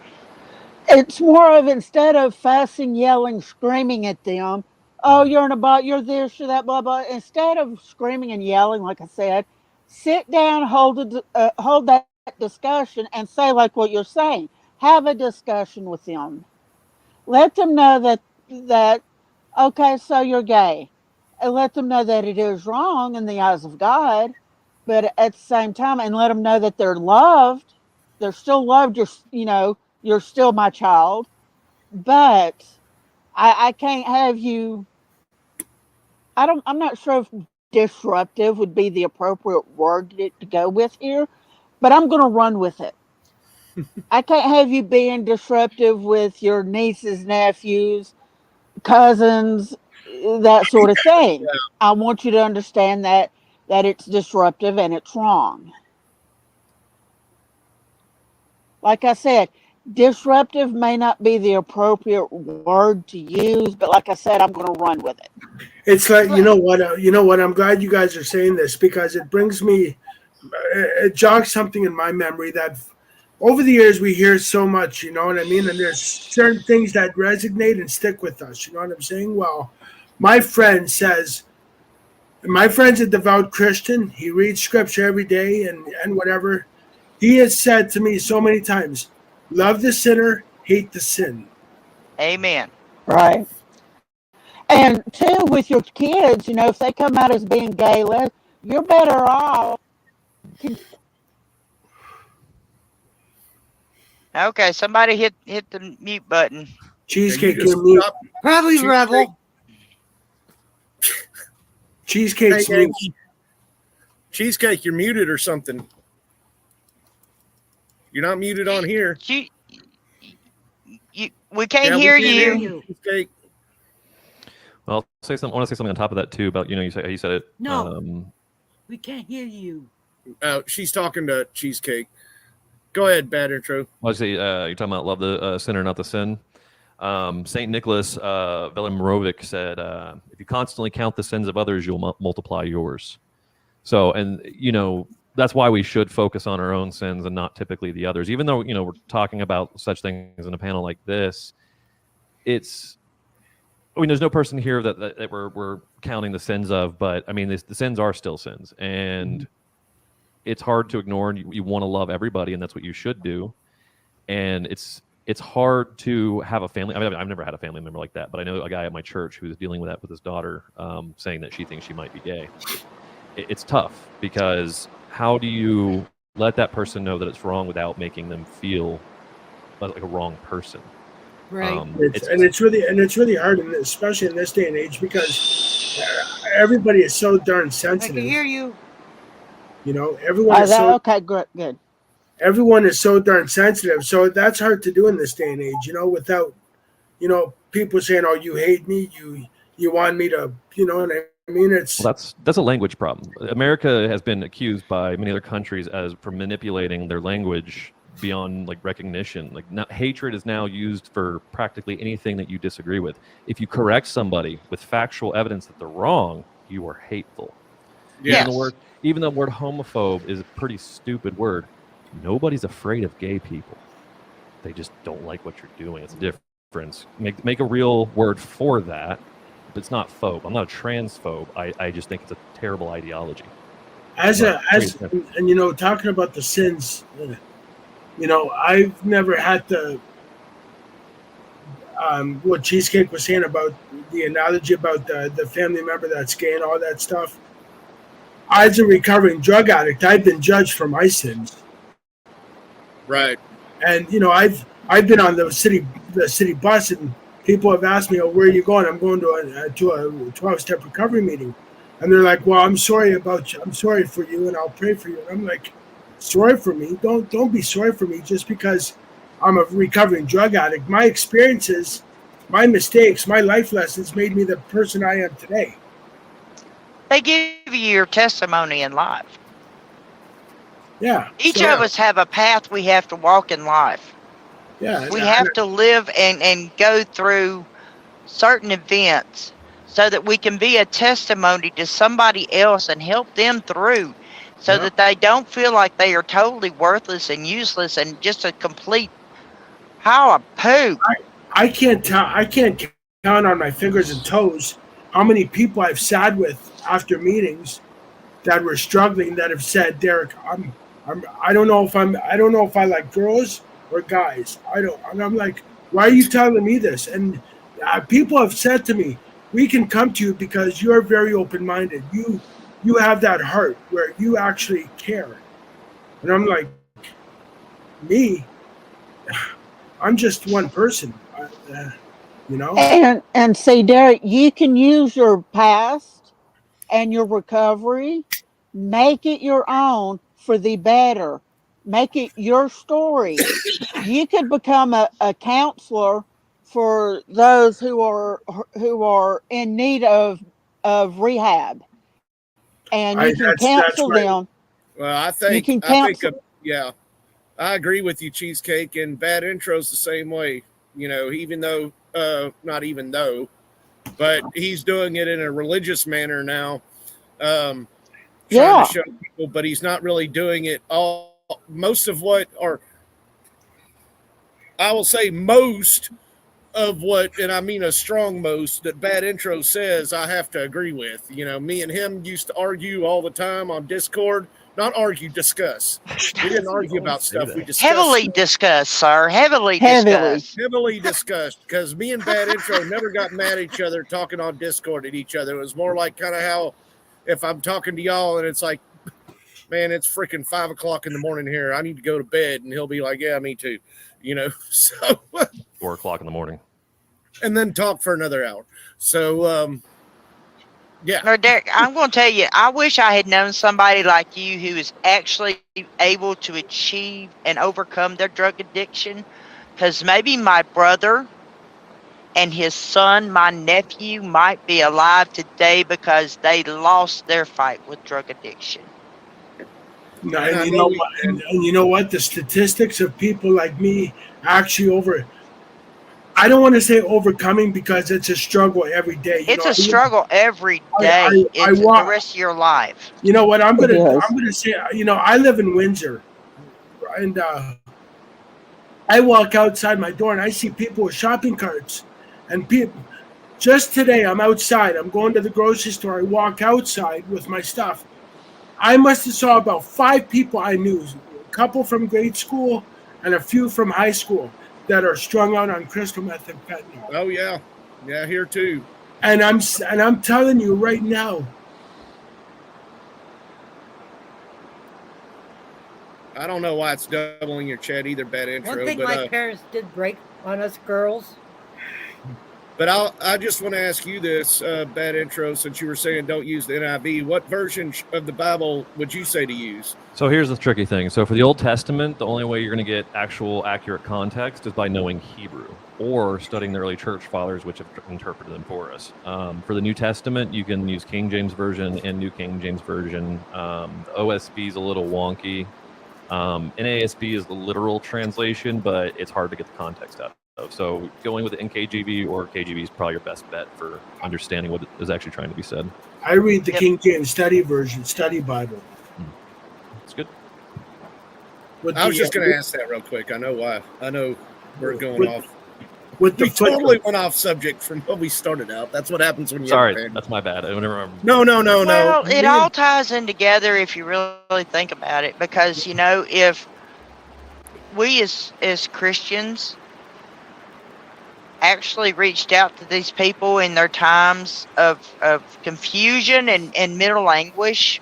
It's more of, instead of fussing, yelling, screaming at them, oh, you're an about, you're this, you're that, blah, blah. Instead of screaming and yelling, like I said, sit down, hold that discussion and say like what you're saying. Have a discussion with them. Let them know that okay, so you're gay. And let them know that it is wrong in the eyes of God, but at the same time, and let them know that they're loved. They're still loved. You're still my child, but I can't have you. I'm not sure if disruptive would be the appropriate word to go with here, but I'm going to run with it. I can't have you being disruptive with your nieces, nephews, cousins, that sort of thing. Yeah. I want you to understand that it's disruptive and it's wrong. Like I said, disruptive may not be the appropriate word to use, but like I said, I'm going to run with it. It's like, you know what? I'm glad you guys are saying this because it brings me, it jogs something in my memory that over the years we hear so much, you know what I mean? And there's certain things that resonate and stick with us, you know what I'm saying? Well, my friend's a devout Christian. He reads scripture every day and whatever. He has said to me so many times, love the sinner, hate the sin. Amen. Right. And two, with your kids, if they come out as being gay, you're better off. Okay, somebody hit the mute button. Cheesecake, Just you're mute. stop. Probably Cheesecake. Rebel. Cheesecake's Hey, mute. Cheesecake, you're muted or something. You're not muted on here. We can't Yeah, we hear can't hear you. you, Cheesecake. Well, I want to say something on top of that too about you said it. No. We can't hear you. She's talking to Cheesecake. Go ahead, bad intro. Well, you're talking about love the sinner, not the sin. Saint Nicholas Velimirovic said, "If you constantly count the sins of others, you'll multiply yours." So, and that's why we should focus on our own sins and not typically the others. Even though we're talking about such things in a panel like this, there's no person here that we're counting the sins of, but I mean, the sins are still sins, and it's hard to ignore. And you want to love everybody, and that's what you should do. And it's hard to have a family. I mean, I've never had a family member like that, but I know a guy at my church who's dealing with that with his daughter, saying that she thinks she might be gay. It's tough because how do you let that person know that it's wrong without making them feel like a wrong person? Right. It's really hard, especially in this day and age, because everybody is so darn I sensitive. can hear you. Everyone is so Okay, good. everyone is so darn sensitive. So that's hard to do in this day and age, without, people saying, "Oh, you hate me, you want me to," and I mean, That's a language problem. America has been accused by many other countries for manipulating their language beyond recognition. Hatred is now used for practically anything that you disagree with. If you correct somebody with factual evidence that they're wrong, you are hateful. Yes. Even the word homophobe is a pretty stupid word. Nobody's afraid of gay people. They just don't like what you're doing. It's a difference. Make a real word for that. But it's not phobe. I'm not a transphobe. I just think it's a terrible ideology. Talking about the sins, I've never had to. What Cheesecake was saying about the analogy about the family member that's gay and all that stuff. As a recovering drug addict, I've been judged for my sins. Right. And I've been on the city bus, and people have asked me, "Oh, where are you going?" I'm going to a 12-step recovery meeting, and they're like, "Well, I'm sorry for you, and I'll pray for you." And I'm like, "Sorry for me? Don't be sorry for me just because I'm a recovering drug addict. My experiences, my mistakes, my life lessons made me the person I am today." They give you your testimony in life. Yeah. Each of us have a path we have to walk in life. Yeah. We have to live and go through certain events so that we can be a testimony to somebody else and help them through so that they don't feel like they are totally worthless and useless and just a complete pile of poop. I can't count on my fingers and toes how many people I've sat with after meetings that were struggling that have said, "Derek, I don't know if I like girls or guys. And I'm like, why are you telling me this?" And people have said to me, "We can come to you because you're very open-minded. You have that heart where you actually care." And I'm like, me? I'm just one person, And see, Derek, you can use your past and your recovery, make it your own for the better. Make it your story. You could become a counselor for those who are in need of rehab, and you can counsel them. Well, I agree with you, Cheesecake, and Bad Intro's the same way. But he's doing it in a religious manner now. Trying to show people, but he's not really doing it all. Most of what of what, and I mean a strong most, that Bad Intro says, I have to agree with. Me and him used to argue all the time on Discord. Not argue, discuss. We didn't argue about stuff. We discussed. Heavily discussed, sir. Heavily discussed. Heavily discussed, because me and Bad Intro never got mad at each other talking on Discord at each other. It was more like kind of how if I'm talking to y'all and it's like, man, it's freaking 5 o'clock in the morning here. I need to go to bed. And he'll be like, yeah, me too. So 4 o'clock in the morning. And then talk for another hour. So Yeah. No, Derek, I'm going to tell you, I wish I had known somebody like you who is actually able to achieve and overcome their drug addiction. Because maybe my brother and his son, my nephew, might be alive today because they lost their fight with drug addiction. No, and you know what? And you know what? The statistics of people like me actually I don't want to say overcoming because it's a struggle every day. It's a struggle every day. It's the rest of your life. You know what? I'm gonna say. You know, I live in Windsor, and I walk outside my door and I see people with shopping carts, and people. Just today, I'm outside. I'm going to the grocery store. I walk outside with my stuff. I must have saw about 5 people I knew, a couple from grade school and a few from high school, that are strung out on crystal meth and fentanyl. Oh yeah, yeah, here too. And I'm telling you right now. I don't know why it's doubling your chat either. Bad intro. One thing my parents did break on us girls. But I just want to ask you this, bad intro, since you were saying don't use the NIV. What version of the Bible would you say to use? So here's the tricky thing. So for the Old Testament, the only way you're going to get actual accurate context is by knowing Hebrew or studying the early church fathers, which have interpreted them for us. For the New Testament, you can use King James Version and New King James Version. The OSB is a little wonky. NASB is the literal translation, but it's hard to get the context out of. So going with the NKJV or KJV is probably your best bet for understanding what is actually trying to be said. I read the King James Study Version, Study Bible. It's good. I was just going to ask that real quick. I know why. I know we're going off. We totally went off subject from what we started out. That's what happens when you Sorry, that's my bad. I don't remember. No. Well, it all ties in together if you really think about it, because you know, if we as Christians actually reached out to these people in their times of confusion and mental anguish,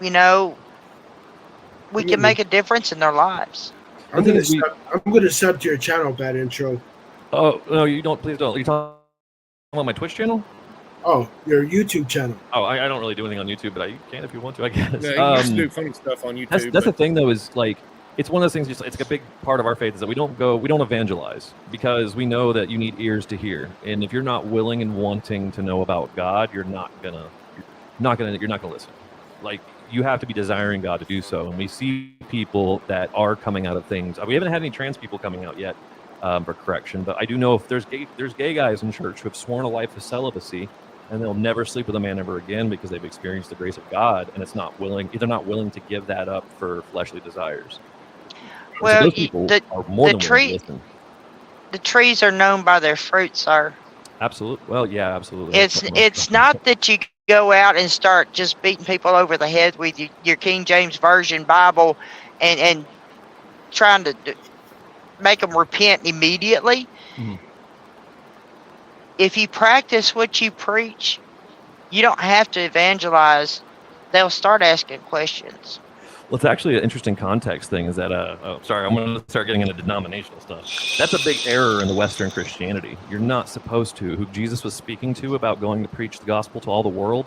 you know, we can make a difference in their lives. I'm gonna sub to your channel, bad intro. Oh no, you don't. Please don't. Are you talking about my Twitch channel? Oh, your YouTube channel. Oh, I don't really do anything on YouTube, but you can if you want to, I guess. Yeah, you used to do funny stuff on YouTube. That's the thing, though, is like it's one of those things. Just it's like a big part of our faith is that we don't evangelize because we know that you need ears to hear, and if you're not willing and wanting to know about God, you're not gonna listen. Like you have to be desiring God to do so, and we see people that are coming out of things. We haven't had any trans people coming out yet for correction, but I do know if there's gay guys in church who have sworn a life of celibacy, and they'll never sleep with a man ever again because they've experienced the grace of God, and it's not willing to give that up for fleshly desires. Well, the trees are known by their fruits, sir. Absolutely. Well, yeah, absolutely. It's not that you go out and start just beating people over the head with your King James Version Bible and trying to make them repent immediately. Mm-hmm. If you practice what you preach, you don't have to evangelize. They'll start asking questions. Well, it's actually an interesting context thing is that, sorry, I'm going to start getting into denominational stuff. That's a big error in the Western Christianity. You're not supposed to. Who Jesus was speaking to about going to preach the gospel to all the world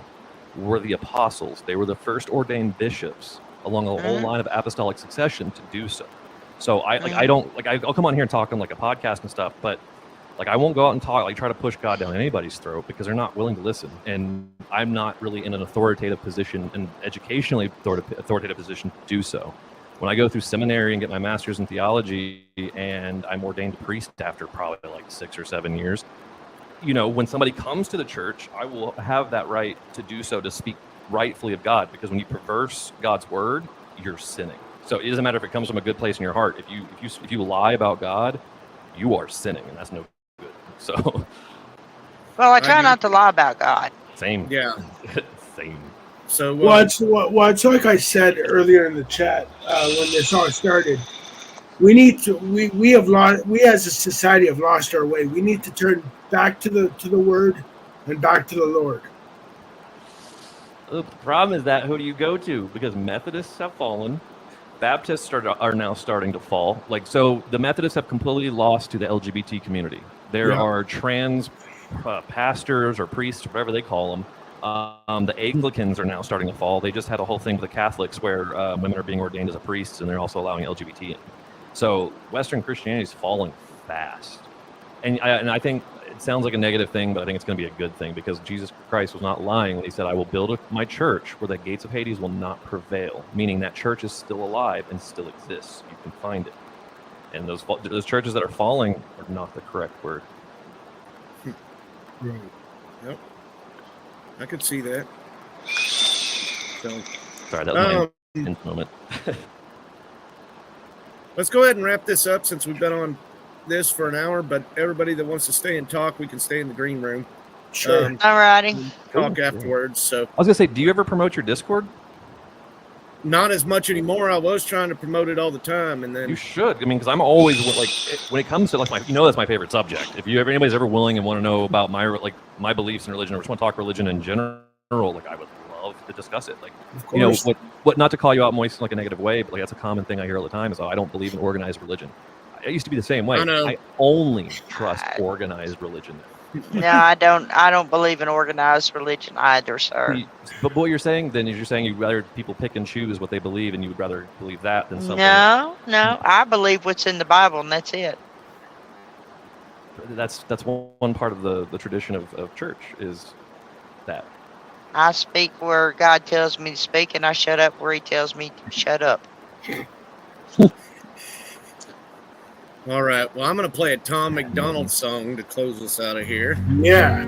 were the apostles. They were the first ordained bishops along a whole line of apostolic succession to do so. So I'll come on here and talk on like a podcast and stuff, but like I won't go out and talk, like try to push God down anybody's throat because they're not willing to listen. And I'm not really in an authoritative position, an educationally authoritative position to do so. When I go through seminary and get my master's in theology and I'm ordained priest after probably like 6 or 7 years, you know, when somebody comes to the church, I will have that right to do so, to speak rightfully of God, because when you perverse God's word, you're sinning. So it doesn't matter if it comes from a good place in your heart. If you lie about God, you are sinning, and that's no good. So, well, I try not to lie about God. Same. Yeah. Same. So well, it's like I said earlier in the chat when this all started. We as a society have lost our way. We need to turn back to the Word and back to the Lord. The problem is that who do you go to? Because Methodists have fallen. Baptists are now starting to fall. Like, so the Methodists have completely lost to the LGBT community. There are trans pastors or priests, whatever they call them. The Anglicans are now starting to fall. They just had a whole thing with the Catholics where women are being ordained as a priest, and they're also allowing LGBT in. So Western Christianity is falling fast. And I think it sounds like a negative thing, but I think it's going to be a good thing, because Jesus Christ was not lying when he said, I will build my church where the gates of Hades will not prevail, meaning that church is still alive and still exists. You can find it. And those churches that are falling are not the correct word. Right. Yep. I could see that. So, sorry, that was my intense moment. Let's go ahead and wrap this up since we've been on this for an hour, but everybody that wants to stay and talk, we can stay in the green room. Sure. All righty. Talk afterwards. So I was gonna say, do you ever promote your Discord? not as much anymore. I was trying to promote it all the time, and then You should. I mean, because I'm always like, when it comes to like that's my favorite subject. If anybody's ever willing and want to know about my beliefs in religion, or just want to talk religion in general, like I would love to discuss it. Like, Of course. what not to call you out, Moist, in like a negative way, but like that's a common thing I hear all the time is, oh, I don't believe in organized religion. I used to be the same way. I know. I only trust organized religion. No, I don't believe in organized religion either, sir. But what you're saying then is you're saying you'd rather people pick and choose what they believe, and you would rather believe that than something. No, I believe what's in the Bible, and that's it. That's one part of the tradition of church is that. I speak where God tells me to speak, and I shut up where He tells me to shut up. all right. Well, I'm going to play a Tom McDonald song to close us out of here. Yeah.